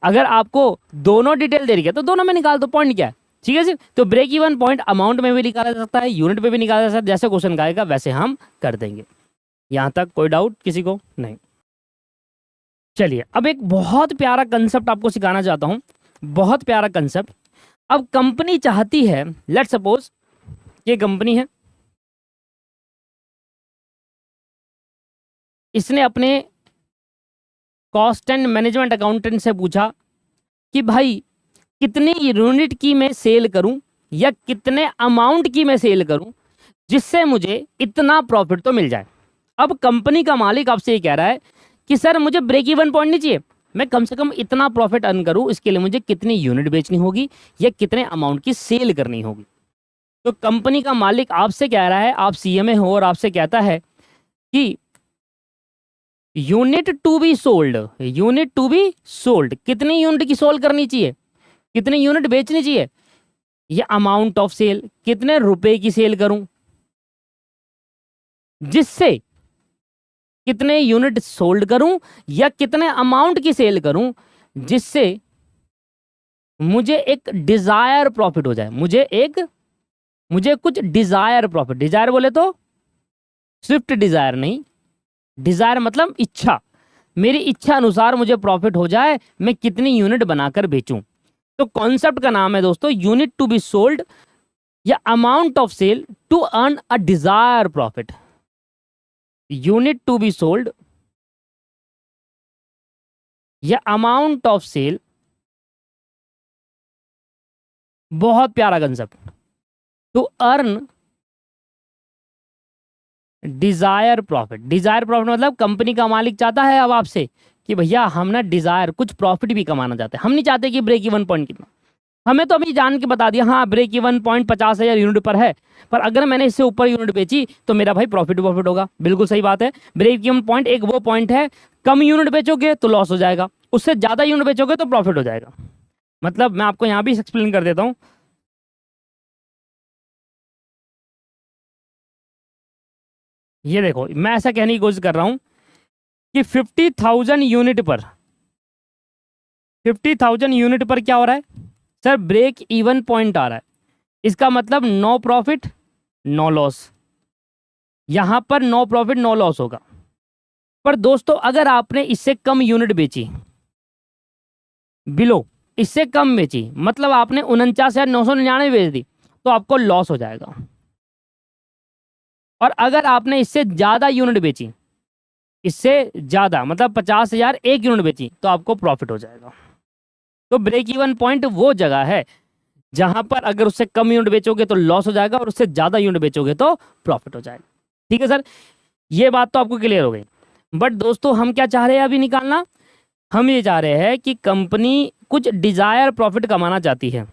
अगर आपको दोनों डिटेल दे रही है तो दोनों में निकाल दो, पॉइंट क्या है, ठीक है जी। तो ब्रेक इवन पॉइंट अमाउंट में भी निकाला जा सकता है, यूनिट में भी निकाला जा सकता है। जैसे क्वेश्चन आएगा वैसे हम कर देंगे। यहाँ तक कोई डाउट किसी को? नहीं। चलिए अब एक बहुत प्यारा कंसेप्ट आपको सिखाना चाहता हूँ, बहुत प्यारा कंसेप्ट। अब कंपनी चाहती है, लेट्स सपोज ये कंपनी है, इसने अपने कॉस्ट एंड मैनेजमेंट अकाउंटेंट से पूछा कि भाई कितनी यूनिट की मैं सेल करूं या कितने अमाउंट की मैं सेल करूं जिससे मुझे इतना प्रॉफिट तो मिल जाए। अब कंपनी का मालिक आपसे ये कह रहा है कि सर मुझे ब्रेक इवन पॉइंट नहीं चाहिए, मैं कम से कम इतना प्रॉफिट अर्न करूं, इसके लिए मुझे कितनी यूनिट बेचनी होगी या कितने अमाउंट की सेल करनी होगी। तो कंपनी का मालिक आपसे कह रहा है, आप सीएमए हो और आपसे कहता है कि unit to be sold, unit to be sold, कितनी यूनिट की सोल्ड करनी चाहिए, कितनी यूनिट बेचनी चाहिए, ये अमाउंट ऑफ सेल, कितने रुपए की सेल करूं जिससे, कितने यूनिट सोल्ड करूं या कितने अमाउंट की सेल करूं जिससे मुझे एक डिजायर प्रॉफिट हो जाए, मुझे कुछ डिजायर प्रॉफिट, डिजायर बोले तो स्विफ्ट डिजायर नहीं, डिजायर मतलब इच्छा, मेरी इच्छा अनुसार मुझे प्रॉफिट हो जाए, मैं कितनी यूनिट बनाकर बेचूं। तो कॉन्सेप्ट का नाम है दोस्तों यूनिट टू बी सोल्ड या amount of sale to earn a desire profit. Unit to be sold या अमाउंट ऑफ सेल, बहुत प्यारा concept, to earn desire profit. Desire profit मतलब कंपनी का मालिक चाहता है अब आपसे कि भैया हम ना डिजायर कुछ प्रॉफिट भी कमाना चाहते हैं, हम नहीं चाहते कि ब्रेक इवन पॉइंट कितना, हमें तो अभी जान के बता दिया हाँ ब्रेक इवन पॉइंट 50,000 यूनिट पर है, पर अगर मैंने इससे ऊपर यूनिट बेची तो मेरा भाई प्रॉफिट होगा। बिल्कुल सही बात है। ब्रेक इवन पॉइंट एक वो पॉइंट है, कम यूनिट बेचोगे तो लॉस हो जाएगा, उससे ज़्यादा यूनिट बेचोगे तो प्रॉफिट हो जाएगा। मतलब मैं आपको यहाँ भी एक्सप्लेन कर देता हूँ। ये देखो मैं ऐसा कहने की कोशिश कर रहा हूँ कि 50,000 यूनिट पर, 50,000 यूनिट पर क्या हो रहा है सर, ब्रेक इवन पॉइंट आ रहा है। इसका मतलब नो प्रॉफिट नो लॉस, यहां पर नो प्रॉफिट नो लॉस होगा। पर दोस्तों अगर आपने इससे कम यूनिट बेची, बिलो इससे कम बेची, मतलब आपने 49,999 बेच दी, तो आपको लॉस हो जाएगा। और अगर आपने इससे ज्यादा यूनिट बेची, इससे ज्यादा मतलब 50,000 एक यूनिट बेची, तो आपको प्रॉफिट हो जाएगा। तो ब्रेक इवन पॉइंट वो जगह है जहां पर अगर उससे कम यूनिट बेचोगे तो लॉस हो जाएगा और उससे ज्यादा यूनिट बेचोगे तो प्रॉफिट हो जाएगा। ठीक है सर, ये बात तो आपको क्लियर हो गई। बट दोस्तों हम क्या चाह रहे हैं अभी निकालना, हम ये चाह रहे हैं कि कंपनी कुछ डिजायर प्रॉफिट कमाना चाहती है।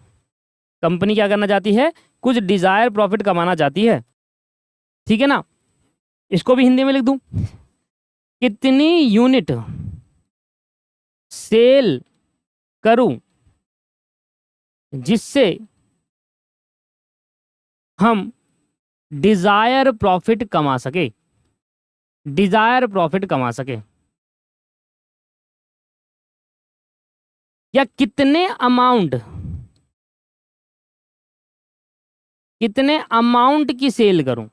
कंपनी क्या करना चाहती है, कुछ डिजायर प्रॉफिट कमाना चाहती है, ठीक है ना। इसको भी हिंदी में लिख दूं, कितनी यूनिट सेल करूं जिससे हम डिजायर प्रॉफिट कमा सके, डिजायर प्रॉफिट कमा सके, या कितने अमाउंट की सेल करूं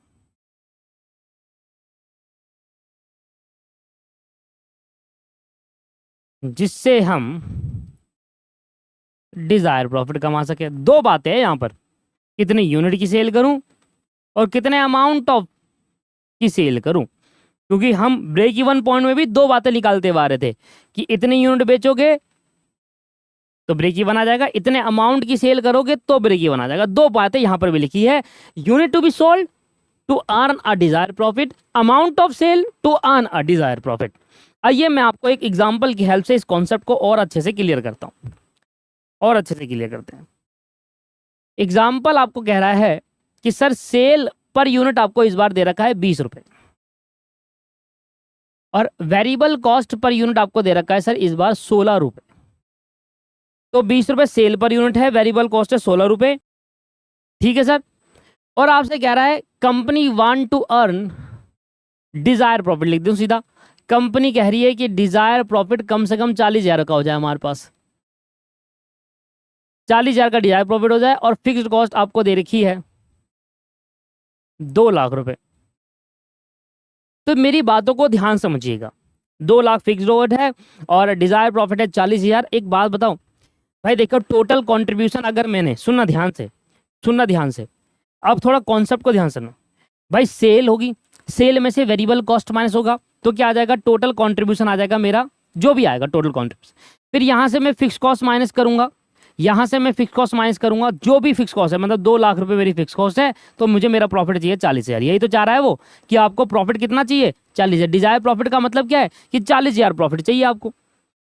जिससे हम डिजायर प्रॉफिट कमा सके। दो बातें हैं यहाँ पर, कितने यूनिट की सेल करूं और कितने अमाउंट ऑफ की सेल करूं, क्योंकि हम ब्रेक इवन पॉइंट में भी दो बातें निकालते हुए आ रहे थे कि इतने यूनिट बेचोगे तो ब्रेक इवन आ जाएगा, इतने अमाउंट की सेल करोगे तो ब्रेक इवन आ जाएगा। दो बातें यहां पर भी लिखी है, unit to be sold to earn a desire profit, amount of sale to earn a desire profit. आइए मैं आपको एक एग्जांपल की हेल्प से इस कॉन्सेप्ट को और अच्छे से क्लियर करता हूं, और अच्छे से क्लियर करते हैं। एग्जाम्पल आपको कह रहा है कि सर सेल पर यूनिट आपको इस बार दे रखा है 20 रुपए, और वेरिएबल कॉस्ट पर यूनिट आपको दे रखा है सर इस बार 16 रुपए। तो 20 रुपए सेल पर यूनिट है, वेरिएबल कॉस्ट है 16 रुपए, ठीक है सर। और आपसे कह रहा है company want to earn desire profit, लिख दूं सीधा, कंपनी कह रही है कि डिजायर प्रॉफिट कम से कम 40,000 का हो जाए, हमारे पास 40,000 का डिजायर प्रॉफिट हो जाए, और फिक्स्ड कॉस्ट आपको दे रखी है 2 लाख रुपए। तो मेरी बातों को ध्यान समझिएगा, 2 लाख फिक्स्ड ओवरहेड है और डिजायर प्रॉफिट है 40,000। एक बात बताऊं भाई, देखो टोटल कंट्रीब्यूशन अगर मैंने, सुनना ध्यान से, सुनना ध्यान से, अब थोड़ा कॉन्सेप्ट को ध्यान से सुनो भाई। सेल होगी, सेल में से वेरिएबल कॉस्ट माइनस होगा तो क्या आ जाएगा, टोटल कंट्रीब्यूशन आ जाएगा मेरा, जो भी आएगा टोटल कंट्रीब्यूशन। फिर यहाँ से मैं फिक्स कॉस्ट माइनस करूंगा, यहाँ से मैं फिक्स कॉस्ट माइनस करूंगा, जो भी फिक्स कॉस्ट है, मतलब 2 लाख रुपए मेरी फिक्स कॉस्ट है, तो मुझे मेरा प्रॉफिट चाहिए 40,000। यही तो चाह रहा है वो कि आपको प्रॉफिट कितना चाहिए, 40,000। डिजायर प्रॉफिट का मतलब क्या है कि 40,000 प्रॉफिट चाहिए आपको।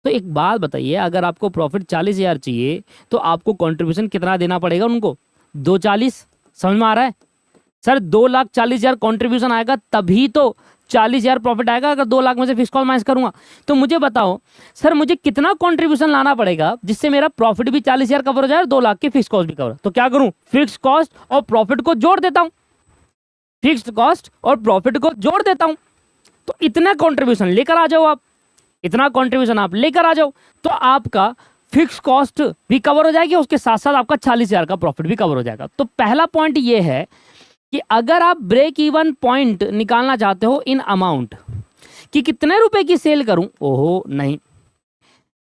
तो एक बात बताइए, अगर आपको प्रॉफिट 40,000 चाहिए तो आपको कॉन्ट्रीब्यूशन कितना देना पड़ेगा उनको, 240। समझ में आ रहा है सर, 2,40,000 कॉन्ट्रीब्यूशन आएगा तभी तो 40,000 प्रॉफिट आएगा। अगर 2 लाख में से फिक्स कॉस्ट माइनस करूंगा तो मुझे बताओ सर, मुझे कितना कंट्रीब्यूशन लाना पड़ेगा जिससे मेरा प्रॉफिट भी 40,000 कवर हो जाए और 2 लाख की फिक्स कॉस्ट भी कवर। तो क्या करूं, फिक्स कॉस्ट और प्रॉफिट को जोड़ देता हूं, फिक्स्ड कॉस्ट और प्रॉफिट को जोड़ देता हूं। तो इतना कंट्रीब्यूशन लेकर आ जाओ आप, इतना कंट्रीब्यूशन आप लेकर आ जाओ, तो आपका फिक्स कॉस्ट भी कवर हो जाएगी, उसके साथ साथ आपका 40,000 का प्रॉफिट भी कवर हो जाएगा। तो पहला पॉइंट ये है कि अगर आप ब्रेक इवन पॉइंट निकालना चाहते हो इन अमाउंट कि कितने रुपए की सेल करूं, ओहो नहीं,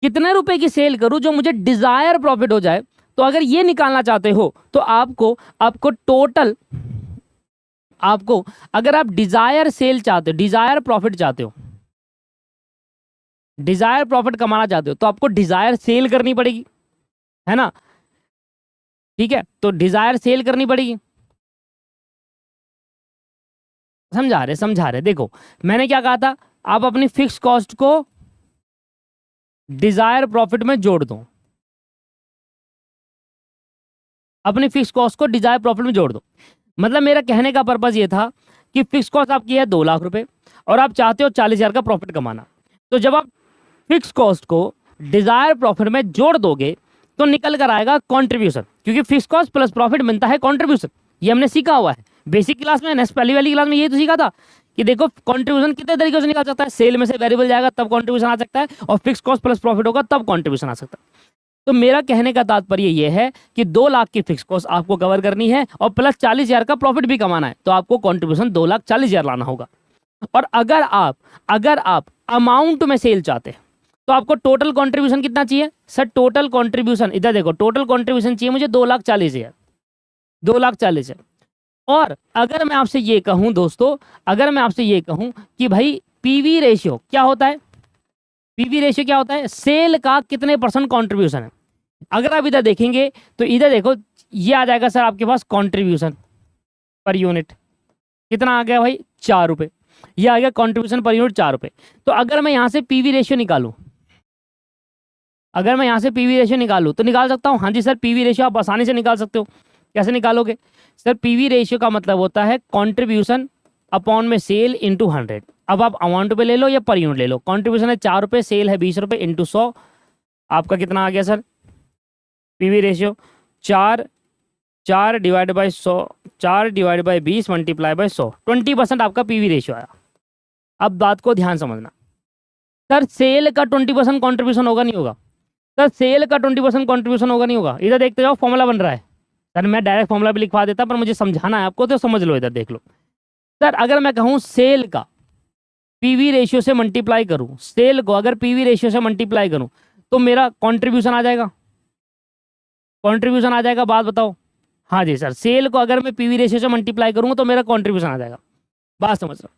कितने रुपए की सेल करूं जो मुझे डिजायर प्रॉफिट हो जाए, तो अगर ये निकालना चाहते हो तो आपको टोटल, आपको अगर आप डिजायर सेल चाहते हो, डिजायर प्रॉफिट चाहते हो, डिजायर प्रॉफिट कमाना चाहते हो, तो आपको डिजायर सेल करनी पड़ेगी, है ना, ठीक है। तो डिजायर सेल करनी पड़ेगी, समझा रहे। देखो मैंने क्या कहा था, आप अपनी फिक्स कॉस्ट को डिजायर प्रॉफिट में जोड़ दो, अपनी फिक्स कॉस्ट को डिजायर प्रॉफिट में जोड़ दो। मतलब मेरा कहने का पर्पज ये था कि फिक्स कॉस्ट आपकी है 2 लाख रुपए और आप चाहते हो 40,000 का प्रॉफिट कमाना। तो जब आप फिक्स कॉस्ट को डिजायर प्रॉफिट में जोड़ दोगे तो निकल कर आएगा कंट्रीब्यूशन, क्योंकि फिक्स कॉस्ट प्लस प्रॉफिट बनता है कंट्रीब्यूशन। ये हमने सीखा हुआ है बेसिक क्लास में, पहली वाली क्लास में यही तो सीखा था कि देखो कंट्रीब्यूशन कितने तरीके से निकाल सकता है, सेल में से वेरिएबल जाएगा तब कंट्रीब्यूशन आ सकता है, और फिक्स कॉस्ट प्लस प्रॉफिट होगा तब कंट्रीब्यूशन आ सकता है। तो मेरा कहने का तात्पर्य यह है कि 2 लाख की फिक्स कॉस्ट आपको कवर करनी है और प्लस 40,000 का प्रॉफिट भी कमाना है, तो आपको कंट्रीब्यूशन 2,40,000 लाना होगा। और अगर आप अमाउंट में सेल चाहते हैं तो आपको टोटल कंट्रीब्यूशन कितना चाहिए सर, टोटल कंट्रीब्यूशन इधर देखो, टोटल कंट्रीब्यूशन चाहिए मुझे 2,40,000, 2,40,000। और अगर मैं आपसे ये कहूं दोस्तों, अगर मैं आपसे ये कहूं कि भाई पीवी रेशियो क्या होता है, पीवी रेशियो क्या होता है, सेल का कितने % कंट्रीब्यूशन है। अगर आप इधर देखेंगे तो इधर देखो, ये आ जाएगा सर आपके पास कंट्रीब्यूशन पर यूनिट, कितना आ गया भाई 4 रुपए, ये आ गया कंट्रीब्यूशन पर यूनिट 4 रुपए। तो अगर मैं यहाँ से पीवी रेशियो निकालूं, अगर मैं यहाँ से पीवी रेशियो निकालूं तो निकाल सकता हूँ, हाँ जी सर पीवी रेशियो आप आसानी से निकाल सकते हो। कैसे निकालोगे सर, पीवी रेशियो का मतलब होता है कंट्रीब्यूशन अपॉन में सेल इंटू 100। अब आप अमाउंट पे ले लो या पर यूनिट ले लो, कंट्रीब्यूशन है 4 रुपये, सेल है 20 रुपये, इंटू 100 आपका कितना आ गया sir, PV ratio 4 divide by 100, 4 divide by 20 multiply by 100, 20% आपका पीवी रेशियो आया। अब बात को ध्यान समझना सर, सेल का 20% कॉन्ट्रीब्यूशन होगा नहीं होगा सर, सेल का 20% कॉन्ट्रीब्यूशन होगा नहीं होगा। इधर देखते जाओ फॉर्मूला बन रहा है सर, मैं डायरेक्ट फॉर्मूला भी लिखवा देता पर मुझे समझाना है आपको तो समझ लो, इधर देख लो सर। अगर मैं कहूँ सेल का पीवी रेशियो से मल्टीप्लाई करूँ, सेल को अगर पीवी रेशियो से मल्टीप्लाई करूँ तो मेरा कॉन्ट्रीब्यूशन आ जाएगा, कंट्रीब्यूशन आ जाएगा, बात बताओ। हाँ जी सर, सेल को अगर मैं पीवी रेशियो से मल्टीप्लाई करूंगा तो मेरा कंट्रीब्यूशन आ जाएगा। बात समझ रहा हूँ।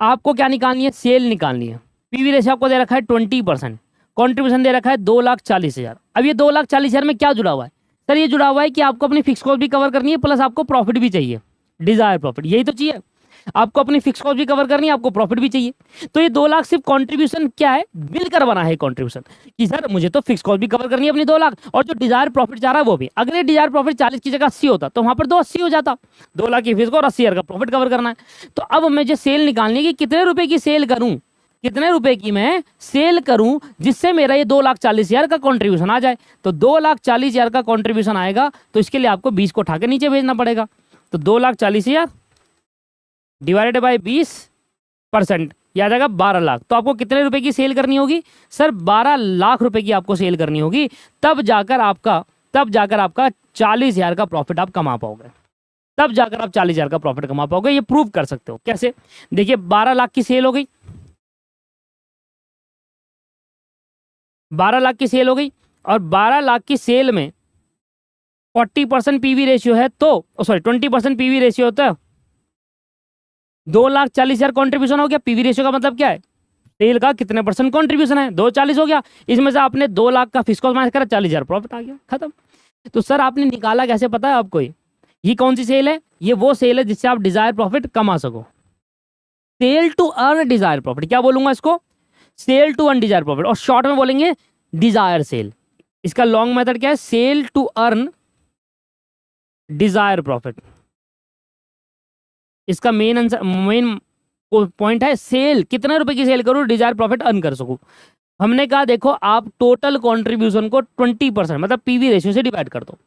आपको क्या निकालनी है, सेल निकालनी है। पीवी रेशियो आपको दे रखा है 20%, कंट्रीब्यूशन दे रखा है 2,40,000। अब ये 2,40,000 में क्या जुड़ा हुआ है सर, ये जुड़ा हुआ है कि आपको अपनी फिक्स कॉस्ट भी कवर करनी है, प्लस आपको प्रॉफिट भी चाहिए, डिजायर प्रॉफिट, यही तो चाहिए। आपको अपनी फिक्स कॉस्ट भी कवर करनी है, आपको प्रॉफिट भी चाहिए। तो ये 2 लाख सिर्फ कंट्रीब्यूशन क्या है, मिलकर बना है कंट्रीब्यूशन, कि सर मुझे तो फिक्स कॉस्ट भी कवर करनी है अपनी 2 लाख, और जो डिजायर प्रॉफिट चाह रहा है वो भी। अगर ये डिजायर प्रॉफिट 40 की जगह 80 होता तो वहां पर 280 हो जाता। 2 लाख की फिक्स और 80,000 का प्रॉफिट कवर करना है। तो अब मुझे सेल निकालनी है कि कितने रुपए की सेल करूं, कितने रुपए की मैं सेल करूं जिससे मेरा ये 2,40,000 का कंट्रीब्यूशन आ जाए। तो 2,40,000 का कंट्रीब्यूशन आएगा, तो इसके लिए आपको 20 को उठा के नीचे भेजना पड़ेगा। तो 2,40,000 डिवाइडेड बाई 20%, याद आएगा 12 लाख। तो आपको कितने रुपए की सेल करनी होगी सर, 12 लाख रुपए की आपको सेल करनी होगी, तब जाकर आपका 40,000 का प्रॉफिट आप कमा पाओगे। तब जाकर आप 40,000 का प्रॉफिट कमा पाओगे। ये प्रूव कर सकते हो कैसे, देखिए 12 लाख की सेल हो गई, 12 लाख की सेल हो गई, और 12 लाख की सेल में 40% पीवी रेशियो है, तो सॉरी 20% पीवी रेशियो होता है, 2,40,000 कॉन्ट्रीब्यूशन हो गया। पीवी रेशियो का मतलब क्या है, सेल का कितने परसेंट कॉन्ट्रीब्यूशन है, 240 हो गया। इसमें से आपने 2 लाख का फिक्स कॉस्ट माइनस करा, 40,000 प्रॉफिट आ गया, खत्म। तो सर आपने निकाला कैसे, पता है आपको? ये कौन सी सेल है, ये वो सेल है जिससे आप डिजायर प्रॉफिट कमा सको। Sale to earn desire profit, क्या बोलूंगा इसको, sale to earn desire profit, और शॉर्ट में बोलेंगे डिजायर सेल। इसका लॉन्ग मेथड क्या है, sale to earn desire profit. इसका मेन पॉइंट है सेल, कितने रुपए की सेल करूं डिजायर प्रॉफिट अर्न कर सकूं। हमने कहा देखो आप टोटल कंट्रीब्यूशन को 20% मतलब पीवी रेशियो से डिवाइड कर दो।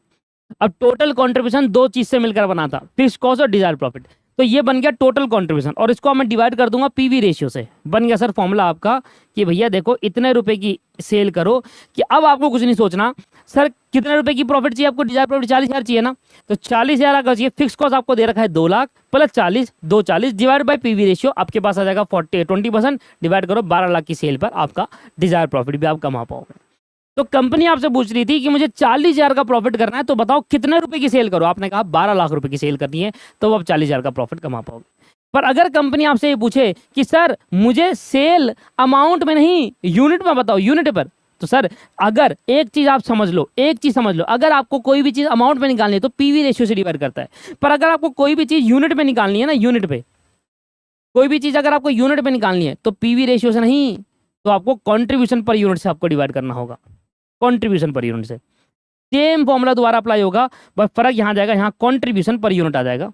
अब टोटल कंट्रीब्यूशन 2 चीज से मिलकर बना था, फिक्स कॉस्ट और डिजायर प्रॉफिट। तो ये बन गया टोटल कंट्रीब्यूशन, और इसको मैं डिवाइड कर दूंगा पीवी रेशियो से। बन गया सर फॉर्मूला आपका कि भैया देखो इतने रुपए की सेल करो, कि अब आपको कुछ नहीं सोचना सर कितने रुपए की प्रॉफिट चाहिए आपको, डिजायर प्रॉफिट 40,000 चाहिए ना, तो 40,000 अगर चाहिए, फिक्स कॉस्ट आपको दे रखा है 2 lakh plus 40, 240 divide by PV ratio, आपके पास आ जाएगा 20% डिवाइड करो 12 लाख की सेल पर, आपका डिजायर प्रॉफिट भी आप कमा पाओगे। तो कंपनी आपसे पूछ रही थी कि मुझे 40,000 का प्रॉफिट करना है, तो बताओ कितने रुपए की सेल करो। आपने कहा 12 लाख रुपए की सेल करनी है, तो आप 40,000 का प्रॉफिट कमा पाओगे। पर अगर कंपनी आपसे ये पूछे कि सर मुझे सेल अमाउंट में नहीं यूनिट में बताओ, यूनिट पर, तो सर अगर एक चीज आप समझ लो, एक चीज समझ लो, अगर आपको कोई भी चीज अमाउंट में निकालनी है तो पीवी रेशियो से डिवाइड करता है, पर अगर आपको कोई भी चीज यूनिट में निकालनी है ना, यूनिट पे कोई भी चीज अगर आपको यूनिट में निकालनी है तो पीवी रेशियो से नहीं, तो आपको कॉन्ट्रीब्यूशन पर यूनिट से आपको डिवाइड करना होगा, कॉन्ट्रीब्यूशन पर यूनिट से। सेम फॉर्मूला दोबारा अप्लाई होगा, बस फर्क यहां जाएगा, यहां कॉन्ट्रीब्यूशन पर यूनिट आ जाएगा।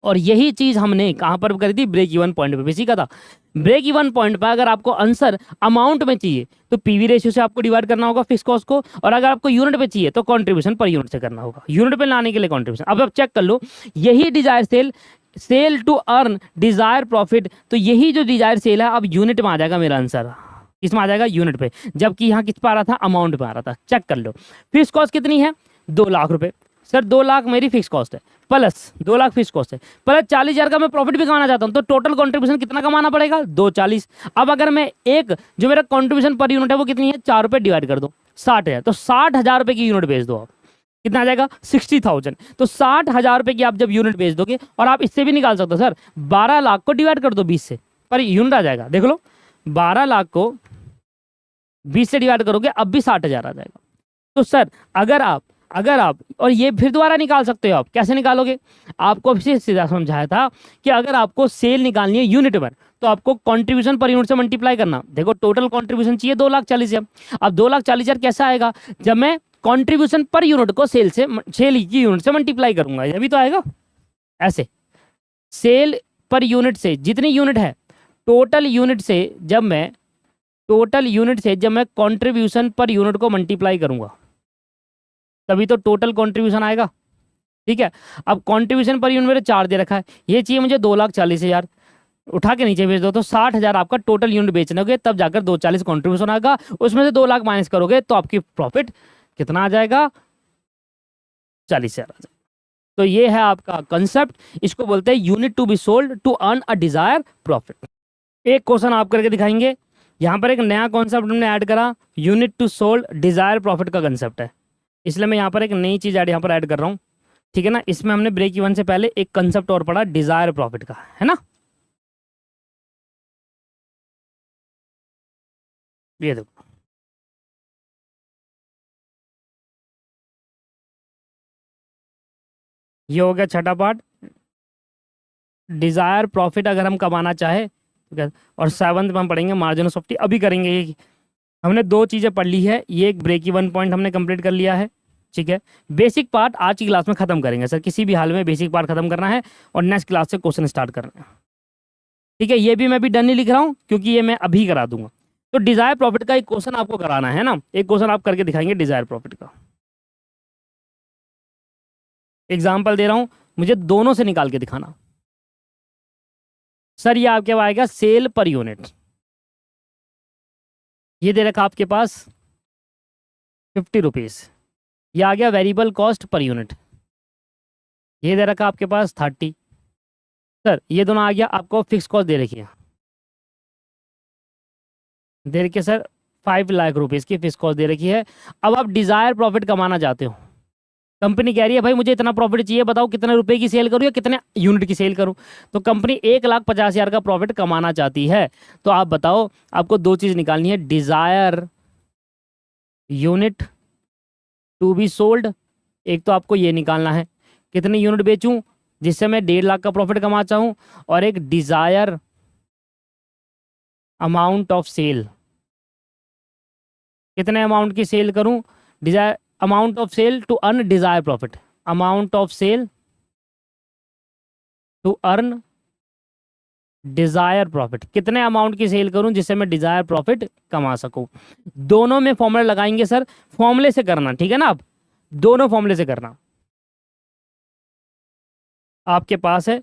और यही चीज हमने कहां पर करी थी, ब्रेक इवन पॉइंट पे भी सीखा था। ब्रेक इवन पॉइंट पर अगर आपको आंसर अमाउंट में चाहिए तो पीवी रेशियो से आपको डिवाइड करना होगा फिक्स कॉस्ट को, और अगर आपको यूनिट पे चाहिए तो कॉन्ट्रीब्यूशन पर यूनिट से करना होगा। यूनिट पे लाने के लिए कॉन्ट्रीब्यूशन। अब आप चेक कर लो, यही desire sale, sale to earn desire profit, तो यही जो डिजायर सेल है अब यूनिट में आ जाएगा मेरा आंसर, किसमें आ जाएगा, यूनिट पे, जबकि यहाँ किस पर आ रहा था, अमाउंट पे आ रहा था। चेक कर लो, फिक्स कॉस्ट कितनी है, 2 लाख रुपए। सर 2 लाख मेरी फिक्स कॉस्ट है, प्लस 2 लाख फिक्स कॉस्ट है, प्लस 40,000 का मैं प्रॉफिट भी कमाना चाहता हूँ, तो टोटल कंट्रीब्यूशन कितना कमाना पड़ेगा, 240। अब अगर मैं एक जो मेरा कंट्रीब्यूशन पर यूनिट है वो कितनी है, 4 रुपये डिवाइड कर दो 60,000, तो 60,000 रुपये की यूनिट बेच दो आप, कितना आ जाएगा 60,000। तो 60,000 रुपये की आप जब यूनिट बेच दोगे, और आप इससे भी निकाल सकते हो सर 12 लाख को डिवाइड कर दो 20 से, पर यूनिट आ जाएगा, देख लो 12 लाख को 20 से डिवाइड करोगे अब भी 60,000 आ जाएगा। तो सर अगर आप और ये फिर दोबारा निकाल सकते हो आप, कैसे निकालोगे, आपको फिर सीधा समझाया था कि अगर आपको सेल निकालनी है यूनिट पर तो आपको कंट्रीब्यूशन पर यूनिट से मल्टीप्लाई करना। देखो टोटल कंट्रीब्यूशन चाहिए 2,40,000, अब 2,40,000 कैसा आएगा, जब मैं कंट्रीब्यूशन पर यूनिट को सेल की यूनिट से मल्टीप्लाई करूंगा, ये भी तो आएगा ऐसे। सेल पर यूनिट से जितनी यूनिट है, टोटल यूनिट से जब मैं कंट्रीब्यूशन पर यूनिट को मल्टीप्लाई करूंगा तभी तो टोटल कंट्रीब्यूशन आएगा। ठीक है, अब कंट्रीब्यूशन पर यूनिट मेरे 4 दे रखा है, ये चाहिए मुझे 2,40,000, उठा के नीचे भेज दो, तो 60,000 आपका टोटल यूनिट बेचने होंगे, तब जाकर 240 कंट्रीब्यूशन आएगा, उसमें से 2 लाख माइनस करोगे तो आपकी प्रॉफिट कितना आ जाएगा, 40,000 आ जाएगा। तो ये है आपका कंसेप्ट, इसको बोलते हैं unit to be sold to earn a desire profit. एक क्वेश्चन आप करके दिखाएंगे, यहाँ पर एक नया कॉन्सेप्ट हमने ऐड करा, unit to sold desire profit का कंसेप्ट है, इसलिए मैं यहाँ पर एक नई चीज़ यहाँ पर ऐड कर रहा हूँ, ठीक है ना। इसमें हमने ब्रेक इवन से पहले एक कंसेप्ट और पढ़ा डिजायर प्रॉफिट का, है ना। ये देखो, ये हो गया छठा पार्ट, डिजायर प्रॉफिट अगर हम कमाना चाहे ठीक है। और सेवंथ में हम पढ़ेंगे मार्जिन ऑफ सेफ्टी, अभी करेंगे ये। हमने दो चीज़ें पढ़ ली है, ये एक ब्रेक इवन पॉइंट हमने कंप्लीट कर लिया है, ठीक है। बेसिक पार्ट आज की क्लास में खत्म करेंगे सर, किसी भी हाल में बेसिक पार्ट खत्म करना है और नेक्स्ट क्लास से क्वेश्चन स्टार्ट करना है, ठीक है। ये भी मैं भी डन नहीं लिख रहा हूँ क्योंकि ये मैं अभी करा दूंगा। तो डिजायर प्रॉफिट का एक क्वेश्चन आपको कराना है ना, एक क्वेश्चन आप करके दिखाएंगे डिजायर प्रॉफिट का। एग्जाम्पल दे रहा हूँ, मुझे दोनों से निकाल के दिखाना। सर ये आपके पास आएगा सेल पर यूनिट, ये दे रखा आपके पास 50 रुपीज़, ये आ गया वेरिएबल कॉस्ट पर यूनिट, ये दे रखा आपके पास 30। सर ये दोनों आ गया, आपको फिक्स कॉस्ट दे रखी है, दे रखी है सर 5 लाख रुपीज़ की फिक्स कॉस्ट दे रखी है। अब आप डिज़ायर प्रॉफिट कमाना चाहते हो, कंपनी कह रही है भाई मुझे इतना प्रॉफिट चाहिए, बताओ कितने रुपए की सेल करूँ या कितने यूनिट की सेल करूँ। तो कंपनी 1,50,000 का प्रॉफिट कमाना चाहती है, तो आप बताओ आपको दो चीज़ निकालनी है, desire unit to be sold, एक तो आपको ये निकालना है कितने यूनिट बेचूं जिससे मैं 1.5 लाख का प्रॉफिट कमा चाहूँ, और एक डिज़ायर अमाउंट ऑफ सेल, कितने अमाउंट की सेल करूं, desire amount of sale to earn desire profit, amount of sale to earn desire profit, कितने अमाउंट की सेल करूं जिससे मैं डिजायर प्रॉफिट कमा सकूं। दोनों में फॉर्मूला लगाएंगे सर, फॉर्मूले से करना, ठीक है ना। आप दोनों फॉर्मूले से करना, आपके पास है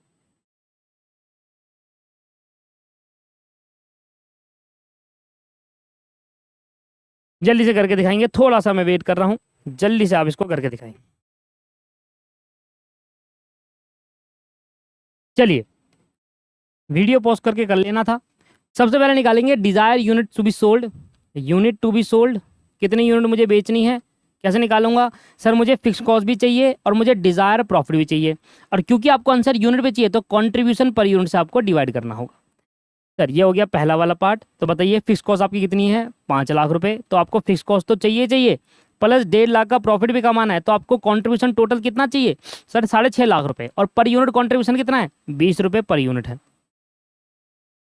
जल्दी से करके दिखाएंगे, थोड़ा सा मैं वेट कर रहा हूं, जल्दी से आप इसको करके दिखाएंगे। चलिए वीडियो पॉज करके कर लेना था। सबसे पहले निकालेंगे desire unit to be sold, unit to be sold कितनी यूनिट मुझे बेचनी है, कैसे निकालूंगा। सर मुझे फिक्स कॉस्ट भी चाहिए और मुझे डिजायर प्रॉफिट भी चाहिए, और क्योंकि आपको आंसर यूनिट पे चाहिए तो कंट्रीब्यूशन पर यूनिट से आपको डिवाइड करना होगा। सर ये हो गया पहला वाला पार्ट। तो बताइए फिक्स कॉस्ट आपकी कितनी है, 5 लाख रुपए, तो आपको फिक्स कॉस्ट तो चाहिए प्लस 1.5 लाख का प्रॉफिट भी कमाना है, तो आपको कंट्रीब्यूशन टोटल कितना चाहिए सर, 6.5 लाख रुपए, और पर यूनिट कंट्रीब्यूशन कितना है, 20 रुपये पर यूनिट है।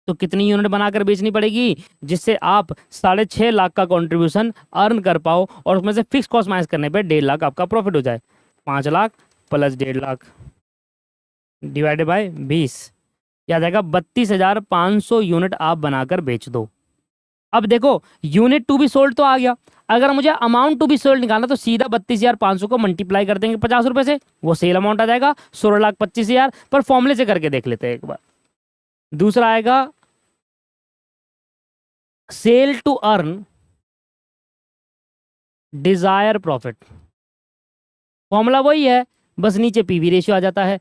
तो कितनी यूनिट बनाकर बेचनी पड़ेगी जिससे आप 6.5 लाख का कंट्रीब्यूशन अर्न कर पाओ, और उसमें से फिक्स कॉस्ट माइनस करने पे 1.5 लाख आपका प्रॉफिट हो जाए। 5 lakh plus 1.5 lakh divided by 20, याद आएगा 32,500 यूनिट आप बनाकर बेच दो। अब देखो यूनिट टू बी सोल्ड तो आ गया, अगर मुझे अमाउंट टू बी सोल्ड निकालना तो सीधा 32,500 को मल्टीप्लाई कर देंगे 50 रुपए से, वो सेल अमाउंट आ जाएगा 16,25,000। पर फॉर्मूले से करके देख लेते हैं एक बार। दूसरा आएगा sale to earn desire profit, formula वही है, बस नीचे पीवी रेशियो आ जाता है,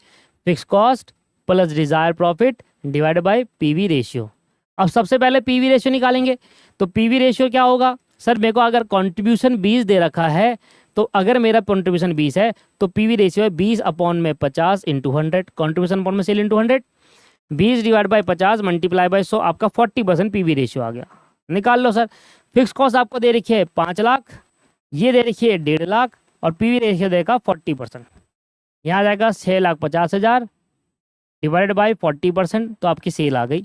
fix cost plus desire profit divide by PV ratio. अब सबसे पहले पीवी रेशियो निकालेंगे, तो पीवी रेशियो क्या होगा सर, मेरे को अगर कंट्रीब्यूशन 20 दे रखा है, तो अगर मेरा कंट्रीब्यूशन 20 है तो पीवी रेशियो है 20 अपॉन में 50 इंटू 100, कंट्रीब्यूशन अपॉन में sale into 100, 20 divide by 50 multiply by 100, आपका 40% पीवी रेशियो आ गया। निकाल लो सर। फिक्स कॉस्ट आपको दे रखी है 5 लाख, ये दे रखी है 1.5 लाख, और पीवी रेशियो देगा 40%, यहाँ आ जाएगा 6,50,000 डिवाइड बाय 40%, तो आपकी सेल आ गई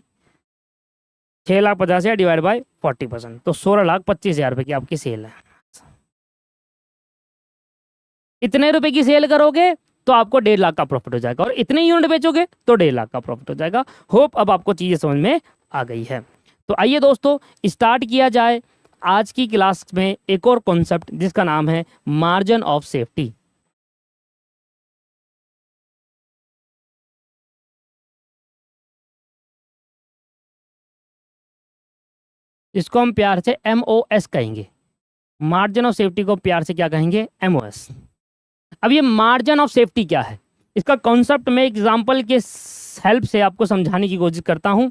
6,50,000 डिवाइड बाय 40%, तो 16,25,000 रुपये की आपकी सेल है। इतने रुपए की सेल करोगे तो आपको 1.5 लाख का प्रॉफिट हो जाएगा, और इतने यूनिट बेचोगे तो 1.5 लाख का प्रॉफिट हो जाएगा। होप अब आपको चीज़ें समझ में आ गई है। तो आइए दोस्तों स्टार्ट किया जाए आज की क्लास में एक और कॉन्सेप्ट जिसका नाम है मार्जिन ऑफ सेफ्टी। इसको हम प्यार से MOS कहेंगे, मार्जिन ऑफ सेफ्टी को प्यार से क्या कहेंगे, MOS। अब ये मार्जिन ऑफ सेफ्टी क्या है, इसका कॉन्सेप्ट मैं एग्जांपल के हेल्प से आपको समझाने की कोशिश करता हूं।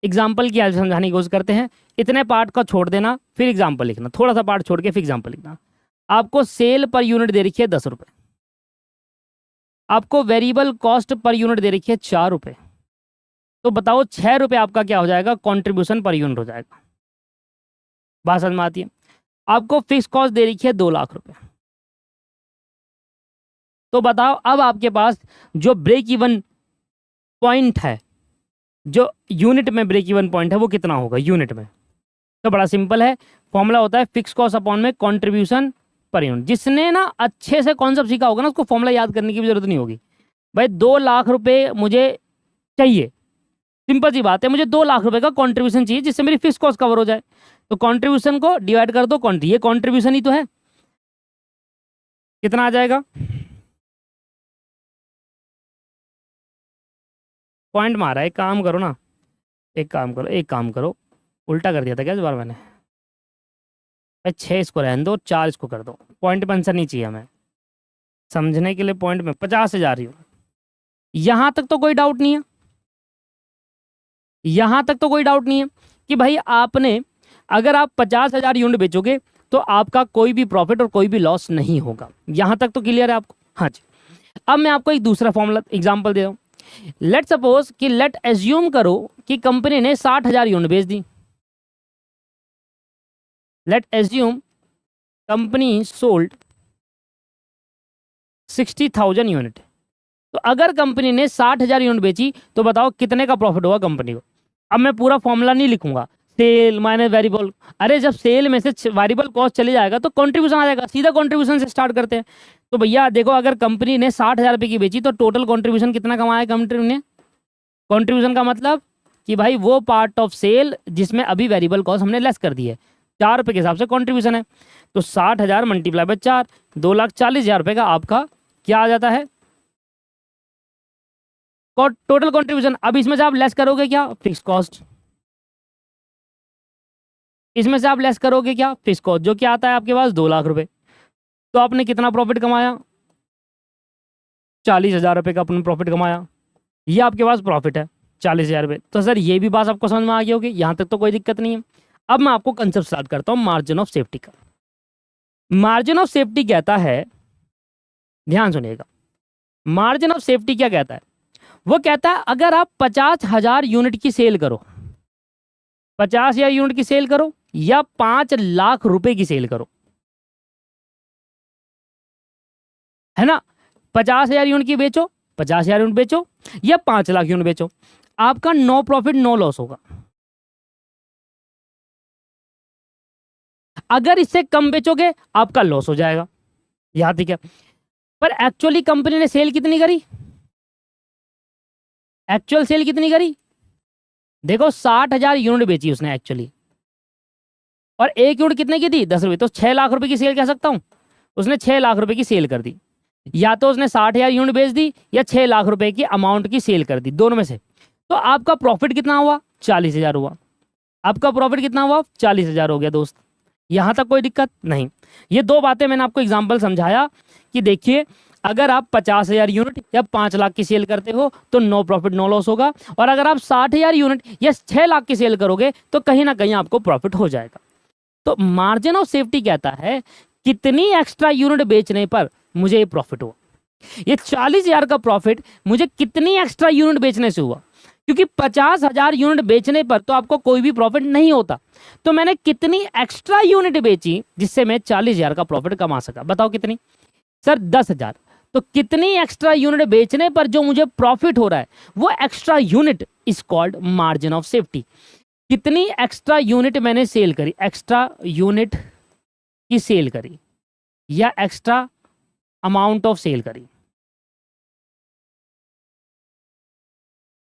एग्जाम्पल की हेल्प से समझाने की कोशिश करते हैं। इतने पार्ट का छोड़ देना, फिर एग्जाम्पल लिखना, थोड़ा सा पार्ट छोड़ के फिर एग्जाम्पल लिखना। आपको सेल पर यूनिट दे रखी है 10 रुपये, आपको वेरिएबल कॉस्ट पर यूनिट दे रखी है 4 रुपये, तो बताओ 6 रुपये आपका क्या हो जाएगा, कंट्रीब्यूशन पर यूनिट हो जाएगा। बात समझ में आती है। आपको फिक्स कॉस्ट दे रखी है 2 लाख रुपए, तो बताओ अब आपके पास जो ब्रेक इवन पॉइंट है, जो यूनिट में ब्रेक इवन पॉइंट है वो कितना होगा यूनिट में। तो बड़ा सिंपल है, फॉर्मूला होता है फिक्स कॉस्ट अपॉन में कंट्रीब्यूशन पर यूनिट। जिसने ना अच्छे से कॉन्सेप्ट सीखा होगा ना उसको फॉर्मूला याद करने की भी जरूरत नहीं होगी। भाई 2 लाख रुपए मुझे चाहिए, सिंपल सी बात है, मुझे 2 लाख रुपए का कंट्रीब्यूशन चाहिए जिससे मेरी फिक्स कॉस्ट कवर हो जाए। तो कंट्रीब्यूशन को डिवाइड कर दो, ये कंट्रीब्यूशन ही तो है, कितना आ जाएगा, पॉइंट मारा। एक काम करो ना, एक काम करो, उल्टा कर दिया था क्या इस बार मैंने। 6 इसको रहने दो, 4 इसको कर दो, पॉइंट में आंसर नहीं चाहिए हमें, समझने के लिए पॉइंट में 50,000 यूनिट। यहां तक तो कोई डाउट नहीं है, यहां तक तो कोई डाउट नहीं है कि भाई आपने, अगर आप 50,000 यूनिट बेचोगे तो आपका कोई भी प्रॉफिट और कोई भी लॉस नहीं होगा। यहां तक तो क्लियर है आपको। हाँ जी, अब मैं आपको एक दूसरा फॉर्मूला एग्जांपल दे रहा हूँ। लेट सपोज कि लेट एज्यूम करो कि कंपनी ने 60,000 यूनिट बेच दी। Let assume company sold 60,000 unit. तो अगर कंपनी ने 60,000 यूनिट बेची तो बताओ कितने का प्रॉफिट होगा कंपनी को। अब मैं पूरा फॉर्मूला नहीं लिखूंगा, सेल माइनस वेरिएबल। अरे जब सेल में से वेरिएबल कॉस्ट चले जाएगा तो कंट्रीब्यूशन आ जाएगा, सीधा कंट्रीब्यूशन से स्टार्ट करते हैं। तो भैया देखो, अगर कंपनी ने 60,000 रुपये की बेची तो टोटल कंट्रीब्यूशन कितना कमाया कंपनी ने। कंट्रीब्यूशन का मतलब कि भाई वो पार्ट ऑफ सेल जिसमें अभी वेरिएबल कॉस्ट हमने लेस कर दी है, 4 रुपये के हिसाब से कंट्रीब्यूशन है। तो 60,000 मल्टीप्लाई बाय 4, 2,40,000 रुपये का आपका क्या आ जाता है टोटल कंट्रीब्यूशन। अब इसमें से आप लेस करोगे क्या, फिक्स कॉस्ट। इसमें से आप लेस करोगे क्या, फिक्स कॉस्ट, जो क्या आता है आपके पास 2 लाख रुपए। तो आपने कितना प्रॉफिट कमाया, 40,000 रुपये का अपने प्रॉफिट कमाया। ये आपके पास प्रॉफिट है 40,000 रुपये। तो सर ये भी बात आपको समझ में आ गई होगी, यहाँ तक तो कोई दिक्कत नहीं है। अब मैं आपको कंसेप्ट स्टार्ट करता हूँ मार्जिन ऑफ सेफ्टी का। मार्जिन ऑफ सेफ्टी कहता है, ध्यान सुनिएगा, मार्जिन ऑफ सेफ्टी क्या कहता है, वो कहता है अगर आप 50,000 यूनिट की सेल करो, 50,000 यूनिट की सेल करो या 5 लाख रुपए की सेल करो, है ना, 50,000 यूनिट की बेचो, 50,000 यूनिट बेचो या 5 लाख यूनिट बेचो, आपका नो प्रॉफिट नो लॉस होगा। अगर इससे कम बेचोगे आपका लॉस हो जाएगा। यहां ठीक है, पर एक्चुअली कंपनी ने सेल कितनी करी, एक्चुअल सेल कितनी करी, देखो 60,000 यूनिट बेची उसने एक्चुअली, और एक यूनिट कितने की थी, 10 रुपये, तो 6 लाख रुपए की सेल कह सकता हूं। उसने 6 लाख रुपए की सेल कर दी, या तो उसने 60,000 यूनिट बेच दी या 6 लाख रुपए की अमाउंट की सेल कर दी, दोनों में से। तो आपका प्रॉफिट कितना हुआ, 40,000 हुआ। आपका प्रॉफिट कितना हुआ, 40,000 हो गया दोस्त। यहां तक कोई दिक्कत नहीं। ये दो बातें मैंने आपको एग्जाम्पल समझाया कि देखिए, अगर आप 50,000 यूनिट या 5 लाख की सेल करते हो तो नो प्रॉफिट नो लॉस होगा, और अगर आप 60,000 यूनिट या 6 लाख की सेल करोगे तो कहीं ना कहीं आपको प्रॉफिट हो जाएगा। तो मार्जिन ऑफ सेफ्टी कहता है कितनी एक्स्ट्रा यूनिट बेचने पर मुझे ये प्रॉफिट हुआ। ये 40,000 का प्रॉफिट मुझे कितनी एक्स्ट्रा यूनिट बेचने से हुआ, क्योंकि 50,000 यूनिट बेचने पर तो आपको कोई भी प्रॉफिट नहीं होता। तो मैंने कितनी एक्स्ट्रा यूनिट बेची जिससे मैं 40,000 का प्रॉफिट कमा सका, बताओ कितनी। सर 10,000। तो कितनी एक्स्ट्रा यूनिट बेचने पर जो मुझे प्रॉफिट हो रहा है वो extra unit is called margin of safety. कितनी एक्स्ट्रा यूनिट मैंने सेल करी, एक्स्ट्रा यूनिट की सेल करी या एक्स्ट्रा अमाउंट ऑफ सेल करी।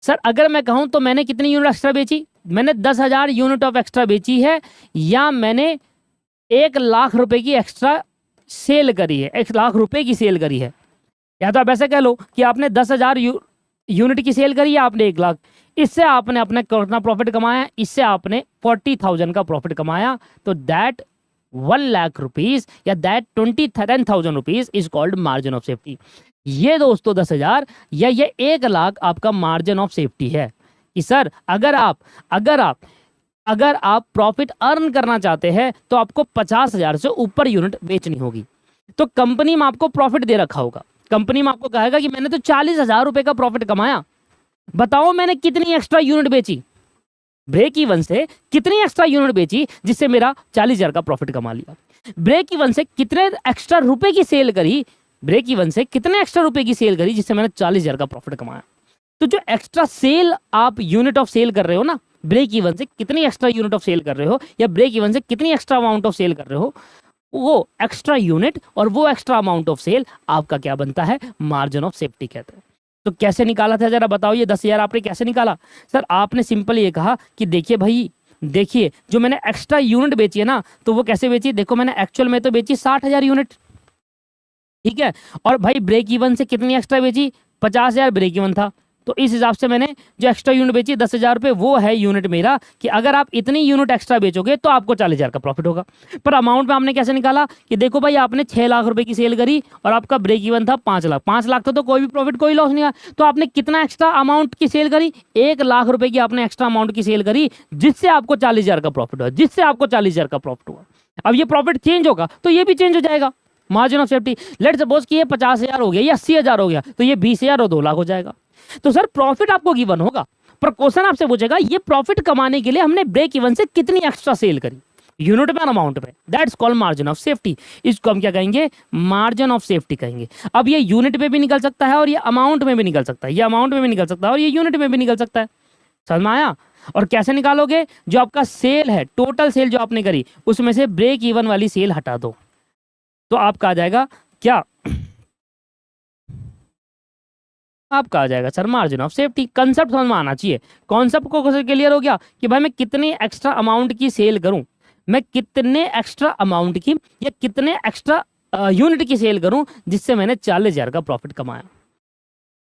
सर अगर मैं कहूं तो मैंने कितनी यूनिट एक्स्ट्रा बेची, मैंने 10,000 यूनिट ऑफ एक्स्ट्रा बेची है, या मैंने 1 लाख रुपए की एक्स्ट्रा सेल करी है, 1 लाख रुपए की सेल करी है। या तो आप ऐसे कह लो कि आपने 10,000 यूनिट की सेल करी है, आपने 1 लाख, इससे आपने अपना कितना प्रॉफिट कमाया, इससे आपने 40,000 का प्रॉफिट कमाया। तो दैट 1 लाख रुपीज या that 10,000 rupees is called margin of safety. ये दोस्तों 10,000 या ये 1 लाख आपका मार्जिन ऑफ सेफ्टी है। कि सर अगर आप प्रॉफिट अर्न करना चाहते हैं तो आपको 50,000 से ऊपर यूनिट बेचनी होगी। तो कंपनी में आपको प्रॉफिट दे रखा होगा, कंपनी में आपको कहेगा कि मैंने तो 40,000 रुपए का प्रॉफिट कमाया, बताओ मैंने कितनी एक्स्ट्रा यूनिट बेची, ब्रेक इवन से कितनी एक्स्ट्रा यूनिट बेची जिससे मेरा 40,000 का प्रॉफिट कमा लिया, ब्रेक इवन से कितने एक्स्ट्रा रुपए की सेल करी, ब्रेक इवन से कितने एक्स्ट्रा रुपए की सेल करी जिससे मैंने 40,000 का प्रॉफिट कमाया। तो जो एक्स्ट्रा सेल आप यूनिट ऑफ सेल कर रहे हो ना, ब्रेक इवन से कितनी एक्स्ट्रा यूनिट ऑफ सेल कर रहे हो या ब्रेक इवन से कितनी एक्स्ट्रा अमाउंट ऑफ सेल कर रहे हो, वो एक्स्ट्रा यूनिट और वो एक्स्ट्रा अमाउंट ऑफ सेल आपका क्या बनता है, मार्जिन ऑफ सेफ्टी कहते हैं। तो कैसे निकाला था जरा बताओ, ये 10,000 आपने कैसे निकाला? सर आपने सिंपल ये कहा कि देखिए भाई, देखिए जो मैंने एक्स्ट्रा यूनिट बेची है ना, तो वो कैसे बेची, देखो मैंने एक्चुअल में तो बेची 60,000 यूनिट, ठीक है, और भाई ब्रेक इवन से कितनी एक्स्ट्रा बेची, 50,000 ब्रेक इवन था, तो इस हिसाब से मैंने जो एक्स्ट्रा यूनिट बेची 10,000 रुपये, वो है यूनिट मेरा, कि अगर आप इतनी यूनिट एक्स्ट्रा बेचोगे तो आपको 40,000 का प्रॉफिट होगा। पर अमाउंट में आपने कैसे निकाला कि देखो भाई आपने 6 लाख रुपए की सेल करी और आपका ब्रेक इवन था 5 लाख, 5 लाख तो कोई भी प्रॉफिट कोई लॉस नहीं आया, तो आपने कितना एक्स्ट्रा अमाउंट की सेल करी, 1 लाख रुपए की आपने एक्स्ट्रा अमाउंट की सेल करी जिससे आपको 40,000 का प्रॉफिट हुआ, जिससे आपको 40,000 का प्रॉफिट हुआ। अब ये प्रॉफिट चेंज होगा तो ये भी चेंज हो जाएगा, margin of safety. Late suppose कि ये 50,000 हो गया, ये 80,000 हो गया, तो ये 20,000 और 2 लाख हो जाएगा। तो सर प्रॉफिट आपको गिवन होगा, पर क्वेश्चन आपसे पूछेगा ये प्रॉफिट कमाने के लिए हमने ब्रेक इवन से कितनी एक्स्ट्रा सेल करी, यूनिट पे और अमाउंट पे, that's called margin of safety. इसको हम क्या कहेंगे, मार्जिन ऑफ सेफ्टी कहेंगे। अब ये यूनिट पे भी निकल सकता है और ये अमाउंट में भी निकल सकता है, ये अमाउंट में भी निकल सकता है और ये यूनिट में भी निकल सकता है। समझ में आया? और कैसे निकालोगे, जो आपका सेल है, टोटल सेल जो आपने करी उसमें से ब्रेक इवन वाली सेल हटा दो, तो आपका आ जाएगा क्या, आपका आ जाएगा sir margin of safety. Concept समझ में आना चाहिए, कॉन्सेप्ट को क्लियर हो गया कि भाई मैं कितने एक्स्ट्रा अमाउंट की सेल करूं, मैं कितने एक्स्ट्रा अमाउंट की या कितने एक्स्ट्रा यूनिट की सेल करूं जिससे मैंने 40,000 का प्रॉफिट कमाया।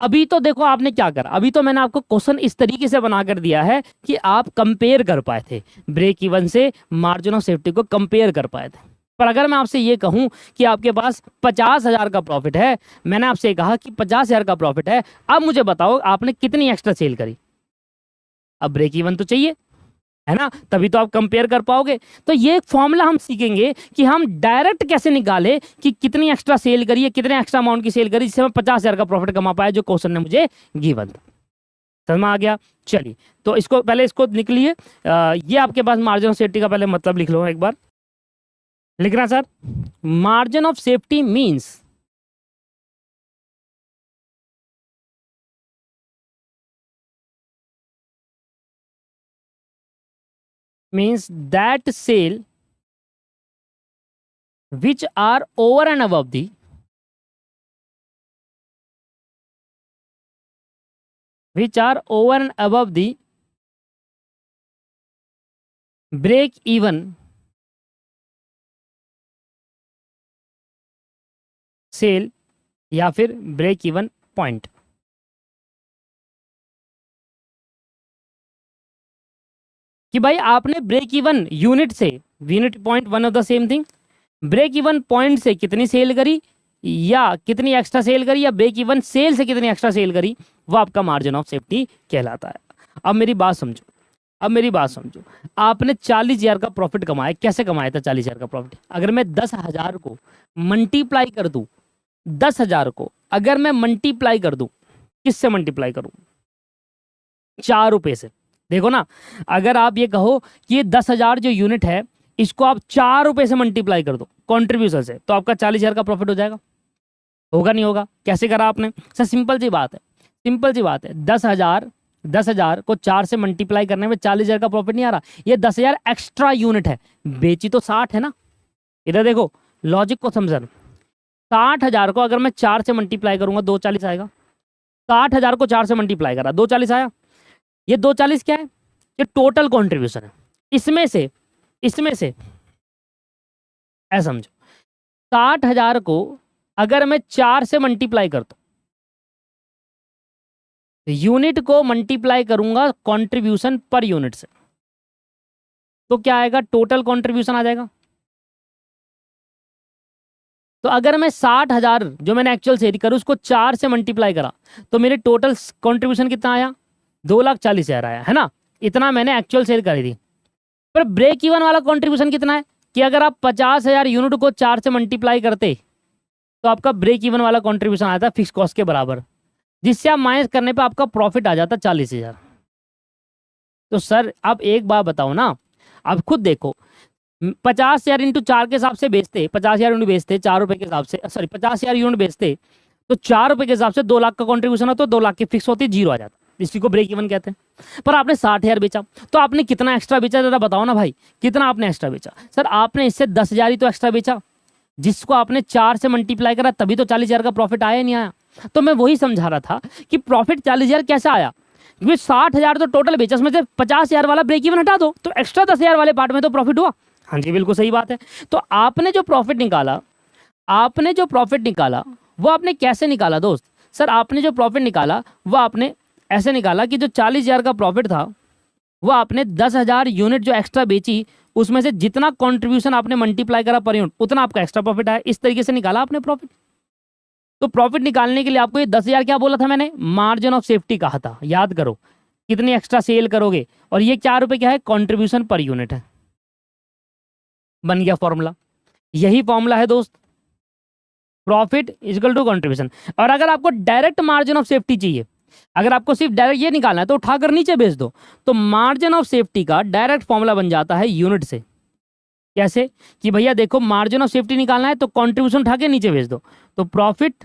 अभी तो देखो आपने क्या करा, अभी तो मैंने आपको क्वेश्चन इस तरीके से बना कर दिया है कि आप कंपेयर कर पाए थे, ब्रेक इवन से मार्जिन ऑफ सेफ्टी को कंपेयर कर पाए थे। पर अगर मैं आपसे ये कहूं कि आपके पास 50,000 का प्रॉफिट है, मैंने आपसे कहा कि 50,000 का प्रॉफिट है, अब मुझे बताओ आपने कितनी एक्स्ट्रा सेल करी, अब ब्रेक इवन तो चाहिए है ना, तभी तो आप कंपेयर कर पाओगे। तो ये फॉर्मूला हम सीखेंगे कि हम डायरेक्ट कैसे निकाले कि कितनी एक्स्ट्रा सेल करी है, कितने एक्स्ट्रा अमाउंट की सेल करी जिससे मैं 50,000 का प्रॉफिट कमा पाया, जो क्वेश्चन ने मुझे गिवन था। समझ में आ गया? चलिए तो इसको पहले इसको निकलिए, ये आपके पास मार्जिन ऑफ सेफ्टी का पहले मतलब लिख लो एक बार, लिखना sir, margin of safety means that sale which are over and above the break even sale या फिर ब्रेक इवन पॉइंट। कि भाई आपने ब्रेक इवन यूनिट से, unit point one of the same thing, break even point से कितनी cell करी या कितनी एक्स्ट्रा सेल करी या ब्रेक इवन सेल से कितनी एक्स्ट्रा सेल करी, वो आपका मार्जिन ऑफ सेफ्टी कहलाता है। अब मेरी बात समझो, आपने 40,000 का प्रॉफिट कमाया, कैसे कमाया था 40,000 का प्रॉफिट? अगर मैं 10,000 को मल्टीप्लाई कर दूं, 10,000 को अगर मैं मल्टीप्लाई कर दूं, किससे मल्टीप्लाई करूं? 4 रुपए से। देखो ना, अगर आप ये कहो कि ये 10,000 जो यूनिट है इसको आप 4 रुपए से मल्टीप्लाई कर दो कॉन्ट्रीब्यूशन से, तो आपका 40,000 का प्रॉफिट हो जाएगा, होगा नहीं होगा? कैसे करा आपने सर? सिंपल सी बात है, 10,000 को 4 से मल्टीप्लाई करने में 40,000 का प्रॉफिट नहीं आ रहा, ये 10,000 एक्स्ट्रा यूनिट है, बेची तो 60 है ना। इधर देखो लॉजिक को समझना, 60,000 को अगर मैं 4 से मल्टीप्लाई करूंगा 240 आएगा, 60,000 को 4 से मल्टीप्लाई करा 240 आया, ये 240 क्या है? ये टोटल कॉन्ट्रीब्यूशन है, इसमें से ऐसा समझो, 60,000 को अगर मैं 4 से मल्टीप्लाई करता हूं, यूनिट को मल्टीप्लाई करूंगा कंट्रीब्यूशन पर यूनिट से, तो क्या आएगा? टोटल कंट्रीब्यूशन आ जाएगा। तो अगर मैं 60,000 जो मैंने एक्चुअल सेल करूं उसको 4 से मल्टीप्लाई करा, तो मेरे टोटल कंट्रीब्यूशन कितना आया? 2,40,000 आया है ना, इतना मैंने एक्चुअल सेल करी थी। पर ब्रेक इवन वाला कंट्रीब्यूशन कितना है कि अगर आप 50,000 यूनिट को 4 से मल्टीप्लाई करते तो आपका ब्रेक इवन वाला कंट्रीब्यूशन आता है फिक्स कॉस्ट के बराबर, जिससे आप माइनस करने पे आपका प्रॉफिट आ जाता 40,000। तो सर आप एक बार बताओ ना, आप खुद देखो, 50,000 इंटू 4 के हिसाब से बेचते, 50,000 यूनिट बेचते 4 रुपए के हिसाब से, सॉरी 50,000 यूनिट बेचते तो 4 रुपए के हिसाब से 2 लाख का कॉन्ट्रीब्यूशन हो तो 2 लाख की फिक्स होती, जीरो आ जाता, इसी को ब्रेक इवन कहते हैं। पर आपने 60,000 बेचा, तो आपने कितना एक्स्ट्रा बेचा जरा बताओ ना भाई, कितना आपने एक्स्ट्रा बेचा? सर आपने इससे 10,000 ही तो एक्स्ट्रा बेचा, जिसको आपने 4 से मल्टीप्लाई करा, तभी तो 40,000 का प्रॉफिट आया नहीं आया। तो मैं वही समझा रहा था कि प्रॉफिट 40,000 कैसे आया, क्योंकि 60,000 तो टोटल बेचा, उसमें से 50,000 वाला ब्रेक इवन हटा दो तो एक्स्ट्रा 10,000 वाले पार्ट में तो प्रॉफिट हुआ। हाँ जी बिल्कुल सही बात है। तो आपने जो प्रॉफिट निकाला वो आपने कैसे निकाला दोस्त? सर आपने जो प्रॉफिट निकाला वो आपने ऐसे निकाला कि जो 40,000 का प्रॉफिट था वो आपने 10,000 यूनिट जो एक्स्ट्रा बेची उसमें से जितना कंट्रीब्यूशन आपने मल्टीप्लाई करा पर यूनिट उतना आपका एक्स्ट्रा प्रॉफिट आया, इस तरीके से निकाला आपने प्रॉफिट। तो प्रॉफिट निकालने के लिए आपको ये 10,000 क्या बोला था मैंने? मार्जिन ऑफ सेफ्टी कहा था, याद करो कितनी एक्स्ट्रा सेल करोगे, और ये 4 रुपए क्या है? कंट्रीब्यूशन पर यूनिट है। बन गया फॉर्मूला, यही फॉर्मूला है दोस्त, प्रॉफिट इक्वल टू कंट्रीब्यूशन। और अगर आपको डायरेक्ट मार्जिन ऑफ सेफ्टी चाहिए, अगर आपको सिर्फ डायरेक्ट ये निकालना है तो उठाकर नीचे भेज दो, तो मार्जिन ऑफ सेफ्टी का डायरेक्ट फॉर्मूला बन जाता है यूनिट से। कैसे कि भैया देखो मार्जिन ऑफ सेफ्टी निकालना है तो कंट्रीब्यूशन उठा के नीचे भेज दो, तो profit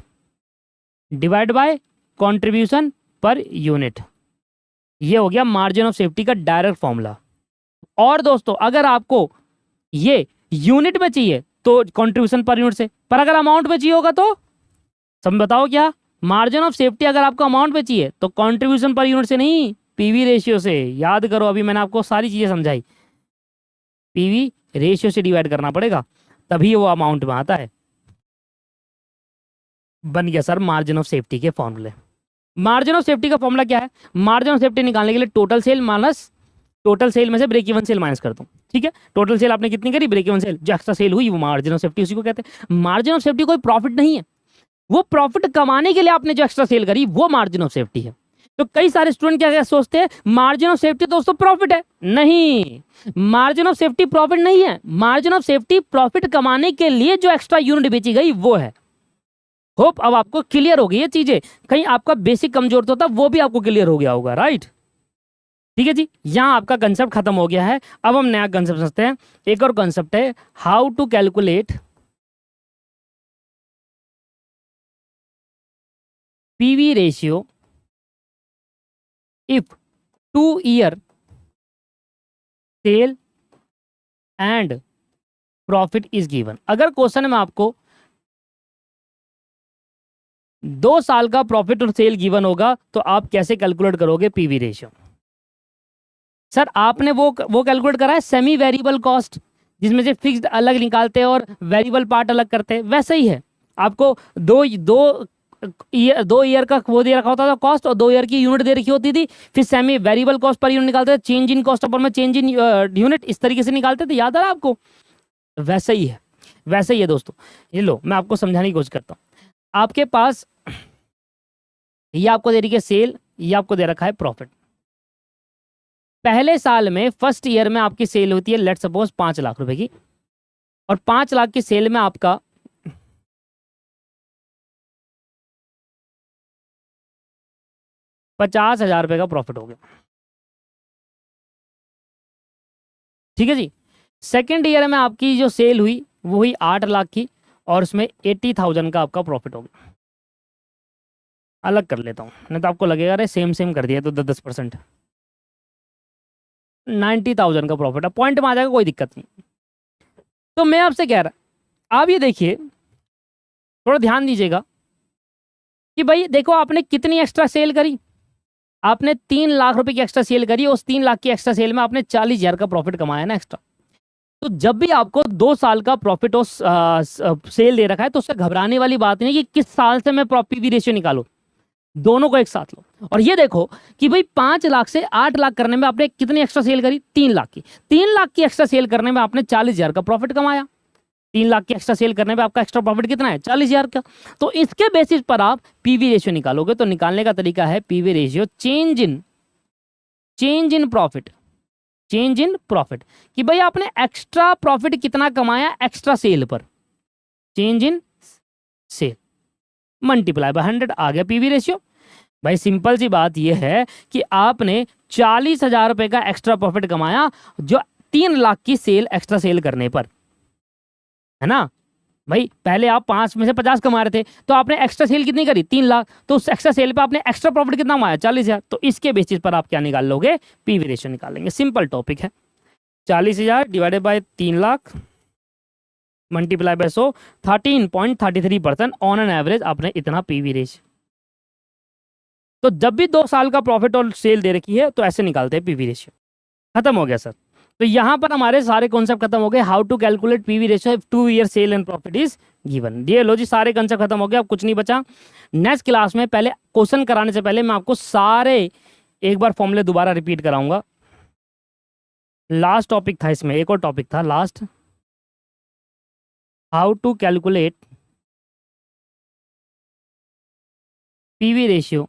divide by contribution per unit, ये हो गया मार्जिन ऑफ सेफ्टी का डायरेक्ट फॉर्मूला। और दोस्तों अगर आपको ये यूनिट में चाहिए तो कंट्रीब्यूशन पर यूनिट से, पर अगर अमाउंट में चाहिए होगा तो सब बताओ क्या? मार्जिन ऑफ सेफ्टी अगर आपको अमाउंट में चाहिए तो कंट्रीब्यूशन पर यूनिट से नहीं, पीवी रेशियो से। याद करो अभी मैंने आपको सारी चीजें समझाई, पीवी रेशियो से डिवाइड करना पड़ेगा तभी वो अमाउंट में आता है। बन गया सर मार्जिन ऑफ सेफ्टी के फॉर्मूले। मार्जिन ऑफ सेफ्टी का फॉर्मूला क्या है? मार्जिन ऑफ सेफ्टी निकालने के लिए total sale minus total sale में से ब्रेक इवन सेल माइनस कर दूं, ठीक है? टोटल सेल आपने कितनी करी, ब्रेक इवन सेल जो एक्स्ट्रा सेल हुई वो मार्जिन ऑफ सेफ्टी, उसी को कहते हैं। मार्जिन ऑफ सेफ्टी कोई प्रॉफिट नहीं है, वो प्रॉफिट कमाने के लिए आपने जो एक्स्ट्रा सेल करी वो मार्जिन ऑफ सेफ्टी है। तो कई सारे स्टूडेंट क्या सोचते हैं मार्जिन ऑफ सेफ्टी दोस्तों प्रॉफिट है, नहीं, मार्जिन ऑफ सेफ्टी प्रॉफिट नहीं है। मार्जिन ऑफ सेफ्टी प्रॉफिट कमाने के लिए जो एक्स्ट्रा यूनिट बेची गई वो है। होप अब आपको क्लियर हो गई ये चीजें, कहीं आपका बेसिक कमजोर तो था वो भी आपको क्लियर हो गया होगा, राइट? ठीक है जी, यहां आपका कंसेप्ट खत्म हो गया है। अब हम नया कंसेप्ट समझते हैं। एक और कंसेप्ट है how to calculate PV ratio if 2 year sale and profit is given. अगर क्वेश्चन में आपको 2 साल का प्रॉफिट और सेल गिवन होगा तो आप कैसे कैलकुलेट करोगे पीवी रेशियो? सर आपने वो कैलकुलेट करा है सेमी वेरिएबल कॉस्ट, जिसमें से फिक्स्ड अलग निकालते हैं और वेरिएबल पार्ट अलग करते हैं, वैसे ही है। आपको दो ईयर का वो दे रखा होता था कॉस्ट और 2 ईयर की यूनिट दे रखी होती थी, फिर semi variable cost per unit निकालते थे, चेंज इन कॉस्ट पर में चेंज इन यूनिट, इस तरीके से निकालते थे, याद आ रहा है आपको? वैसे ही है, वैसे ही है दोस्तों। ये लो मैं आपको समझाने की कोशिश करता हूँ। आपके पास ये आपको दे रही है सेल, ये आपको दे रखा है प्रॉफिट। पहले साल में फर्स्ट ईयर में आपकी सेल होती है लेट सपोज 5 लाख रुपए की, और 5 लाख की सेल में आपका 50,000 रुपए का प्रॉफिट हो गया, ठीक है जी। सेकेंड ईयर में आपकी जो सेल हुई वो हुई 8 लाख की और उसमें 80,000 का आपका प्रॉफिट हो गया। अलग कर लेता हूँ नहीं तो आपको लगेगा अरे सेम सेम कर दिया तो 10%, 90,000 का प्रॉफिट है, पॉइंट में आ जाएगा, कोई दिक्कत नहीं। तो मैं आपसे कह रहा, आप ये देखिए थोड़ा ध्यान दीजिएगा कि भाई देखो आपने कितनी एक्स्ट्रा सेल करी, आपने 3 लाख रुपए की एक्स्ट्रा सेल करी, उस 3 लाख की एक्स्ट्रा सेल में आपने 40,000 का प्रॉफिट कमाया ना एक्स्ट्रा। तो जब भी आपको 2 साल का प्रॉफिट और सेल दे रखा है तो उससे घबराने वाली बात नहीं कि किस साल से मैं पीवी रेशियो निकालो, दोनों को एक साथ लो। और ये देखो कि भाई 5 लाख से 8 लाख करने में आपने कितनी एक्स्ट्रा सेल करी, 3 लाख की। 3 लाख की एक्स्ट्रा सेल करने में आपने 40,000 का प्रॉफिट कमाया। 3 लाख की एक्स्ट्रा सेल करने में आपका एक्स्ट्रा प्रॉफिट कितना है, 40,000 का। तो इसके बेसिस पर आप पीवी रेशियो निकालोगे। तो निकालने का तरीका है PV ratio change in change in profit, change in profit कि भाई आपने एक्स्ट्रा प्रॉफिट कितना कमाया एक्स्ट्रा सेल पर, change in sale multiply by 100 आ गया पीवी रेशियो। भाई सिंपल सी बात यह है कि आपने 40,000 रुपए का एक्स्ट्रा प्रॉफिट कमाया जो 3 लाख की सेल एक्स्ट्रा सेल करने पर, है ना। भाई पहले आप 5 में से 50 कमा रहे थे तो आपने एक्स्ट्रा सेल कितनी करी 3 लाख, तो उस एक्स्ट्रा सेल पे आपने एक्स्ट्रा प्रॉफिट कितना कमाया 40,000, तो इसके बेसिस पर आप क्या निकाल लोगे, पीवी रेशियो निकाल लेंगे। सिंपल टॉपिक है, 40,000 divided by 3 lakh multiply by 100, 13.33% on an average आपने इतना पीवी रेशियो। तो जब भी 2 साल का प्रॉफिट और सेल दे रखी है तो ऐसे निकालते हैं पीवी रेशियो। खत्म हो गया सर। तो यहाँ पर हमारे सारे कॉन्सेप्ट खत्म हो गए। How to calculate PV ratio if 2 year sale and profit is given. ये लो जी, सारे कॉन्सेप्ट खत्म हो गए, अब कुछ नहीं बचा। नेक्स्ट क्लास में पहले क्वेश्चन कराने से पहले मैं आपको सारे एक बार फॉर्मूले दोबारा रिपीट कराऊंगा। लास्ट टॉपिक था इसमें, एक और टॉपिक था last, how to calculate PV ratio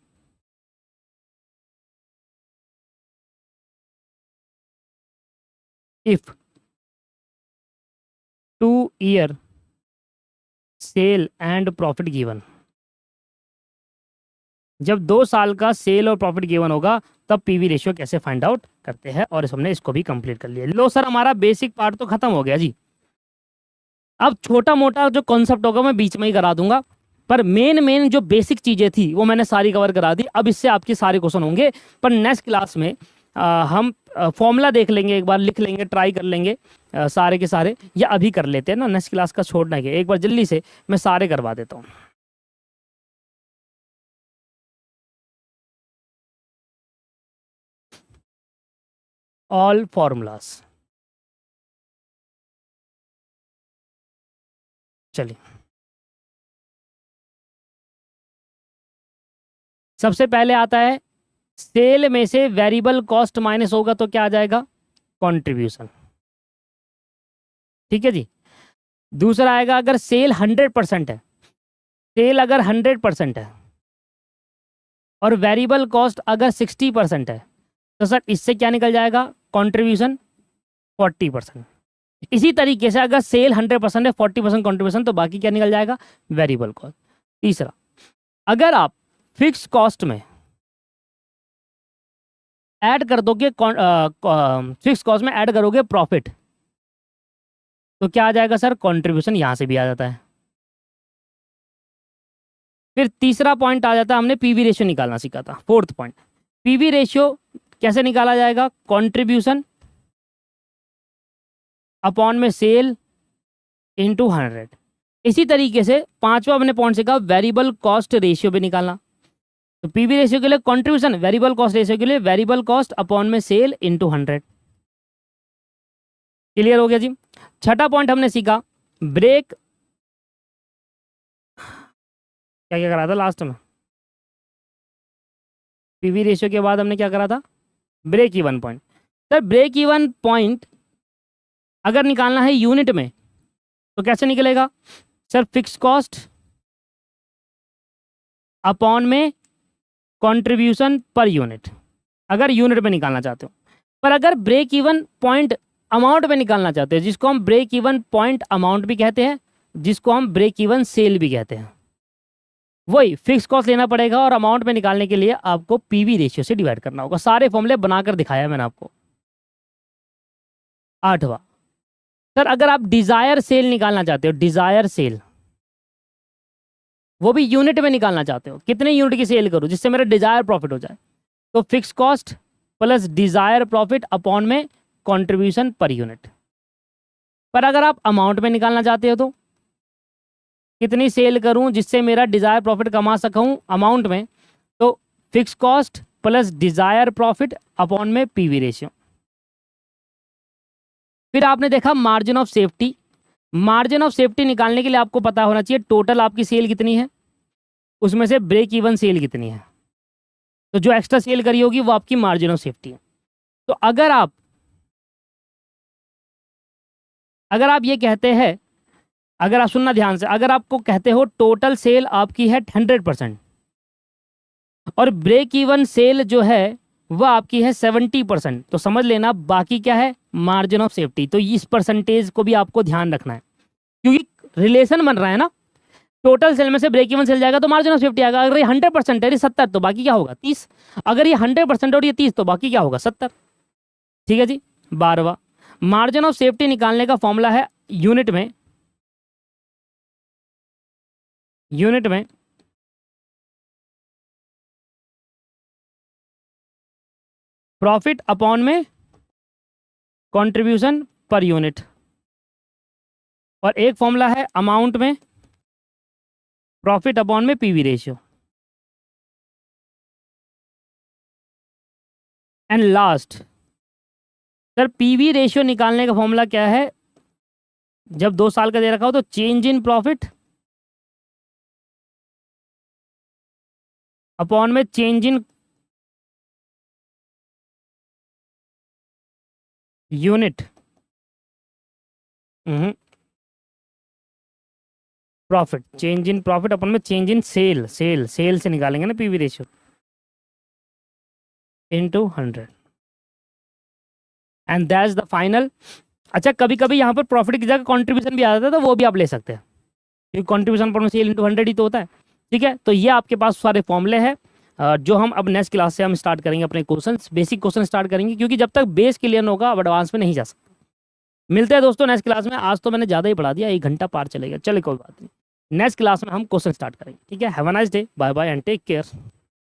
if 2 year sale and profit given. जब 2 साल का सेल और प्रॉफिट गिवन होगा तब पीवी रेशियो कैसे फाइंड आउट करते हैं, और हमने इसको भी कंप्लीट कर लिया। लो सर, हमारा बेसिक पार्ट तो खत्म हो गया जी। अब छोटा मोटा जो कॉन्सेप्ट होगा मैं बीच में ही करा दूंगा, पर मेन जो बेसिक चीज़ें थी वो मैंने सारी कवर करा दी। अब इससे आपके सारे क्वेश्चन होंगे, पर नेक्स्ट क्लास में हम फॉर्मूला देख लेंगे, एक बार लिख लेंगे, ट्राई कर लेंगे सारे के सारे, या अभी कर लेते हैं ना, नेक्स्ट क्लास का छोड़ना है, एक बार जल्दी से मैं सारे करवा देता हूँ। ऑल फॉर्मूलाज, चलिए सबसे पहले आता है सेल में से वेरिएबल कॉस्ट माइनस होगा तो क्या आ जाएगा, कंट्रीब्यूशन। ठीक है जी। दूसरा आएगा अगर सेल 100% है, सेल अगर 100% है और वेरिएबल कॉस्ट अगर 60% है तो सर इससे क्या निकल जाएगा, कंट्रीब्यूशन 40%। इसी तरीके से अगर सेल 100% है 40% कंट्रीब्यूशन, तो बाकी क्या निकल जाएगा, वेरिएबल कॉस्ट। तीसरा, अगर आप फिक्स कॉस्ट में ऐड कर दोगे, फिक्स कॉस्ट में ऐड करोगे प्रॉफिट, तो क्या आ जाएगा सर, कंट्रीब्यूशन। यहां से भी आ जाता है। फिर तीसरा पॉइंट आ जाता है, हमने पीवी रेशियो निकालना सीखा था। फोर्थ पॉइंट, पीवी रेशियो कैसे निकाला जाएगा, कंट्रीब्यूशन अपॉन में सेल इंटू 100। इसी तरीके से पांचवा हमने पॉइंट सीखा, वेरिएबल कॉस्ट रेशियो भी निकालना। तो पीवी रेशियो के लिए कंट्रीब्यूशन, वेरिएबल कॉस्ट रेशियो के लिए वेरिएबल कॉस्ट अपॉन में सेल इंटू 100। क्लियर हो गया जी। छठा पॉइंट हमने सीखा ब्रेक, क्या क्या करा था लास्ट में, पीवी रेशियो के बाद हमने क्या करा था, break even point. Sir break even point अगर निकालना है यूनिट में तो कैसे निकलेगा, सर फिक्स कॉस्ट अपॉन में कंट्रीब्यूशन पर यूनिट, अगर यूनिट में निकालना चाहते हो। पर अगर ब्रेक इवन पॉइंट अमाउंट में निकालना चाहते हैं, जिसको हम ब्रेक इवन पॉइंट अमाउंट भी कहते हैं, जिसको हम ब्रेक इवन सेल भी कहते हैं, वही फिक्स कॉस्ट लेना पड़ेगा और अमाउंट में निकालने के लिए आपको पीवी रेशियो से डिवाइड करना होगा। सारे फॉर्मूले बनाकर दिखाया मैंने आपको। आठवां, सर अगर आप डिजायर सेल निकालना चाहते हो, डिजायर सेल वो भी यूनिट में निकालना चाहते हो, कितने यूनिट की सेल करूं जिससे मेरा डिजायर प्रॉफिट हो जाए, तो fix cost plus desire profit upon में कंट्रीब्यूशन पर यूनिट। पर अगर आप अमाउंट में निकालना चाहते हो तो कितनी सेल करूं जिससे मेरा डिजायर प्रॉफिट कमा सकूं अमाउंट में, तो fix cost plus desire profit upon में पीवी रेशियो। फिर आपने देखा margin of safety. Margin of safety निकालने के लिए आपको पता होना चाहिए टोटल आपकी सेल कितनी है, उसमें से ब्रेक इवन सेल कितनी है, तो जो एक्स्ट्रा सेल करी होगी वो आपकी मार्जिन ऑफ सेफ्टी है। तो अगर आप ये कहते हैं, अगर आप सुनना ध्यान से, अगर आपको कहते हो टोटल सेल आपकी है 100% और ब्रेक इवन सेल जो है वह आपकी है 70%। तो समझ लेना बाकी क्या है, मार्जिन ऑफ सेफ्टी। तो इस परसेंटेज को भी आपको ध्यान रखना है, क्योंकि रिलेशन बन रहा है ना, टोटल सेल में से ब्रेक इवन सेल जाएगा तो मार्जिन ऑफ सेफ्टी आएगा। अगर ये 100% है, 70, तो बाकी क्या होगा 30। अगर ये 100% और ये 30, तो बाकी क्या होगा 70। ठीक है जी। 12वां, मार्जिन ऑफ सेफ्टी निकालने का फॉर्मूला है यूनिट में, प्रॉफिट अपॉन में कंट्रीब्यूशन पर यूनिट, और एक फॉर्मूला है अमाउंट में प्रॉफिट अपॉन में PV ratio. And last sir, PV ratio निकालने का फॉर्मूला क्या है, जब 2 साल का दे रखा हो तो चेंज इन प्रॉफिट अपॉन में change in unit profit, change in profit upon में चेंज इन सेल से निकालेंगे ना PV ratio, into 100, and that's the final. अच्छा, कभी कभी यहाँ पर प्रॉफिट की जगह कंट्रीब्यूशन भी आ जाता है, तो वो भी आप ले सकते हैं, क्योंकि कंट्रीब्यूशन पर सेल इनटू 100 ही तो होता है। ठीक है, तो ये आपके पास सारे फॉर्मूले हैं जो हम अब नेक्स्ट क्लास से हम स्टार्ट करेंगे, अपने क्वेश्चंस, बेसिक क्वेश्चन स्टार्ट करेंगे, क्योंकि जब तक बेस क्लियर न होगा अब एडवांस में नहीं जा सकते। मिलते हैं दोस्तों नेक्स्ट क्लास में। आज तो मैंने ज़्यादा ही पढ़ा दिया, 1 घंटा पार चलेगा, चले कोई बात नहीं। नेक्स्ट क्लास में हम क्वेश्चन स्टार्ट करेंगे। ठीक है, have a nice day, bye bye and take care.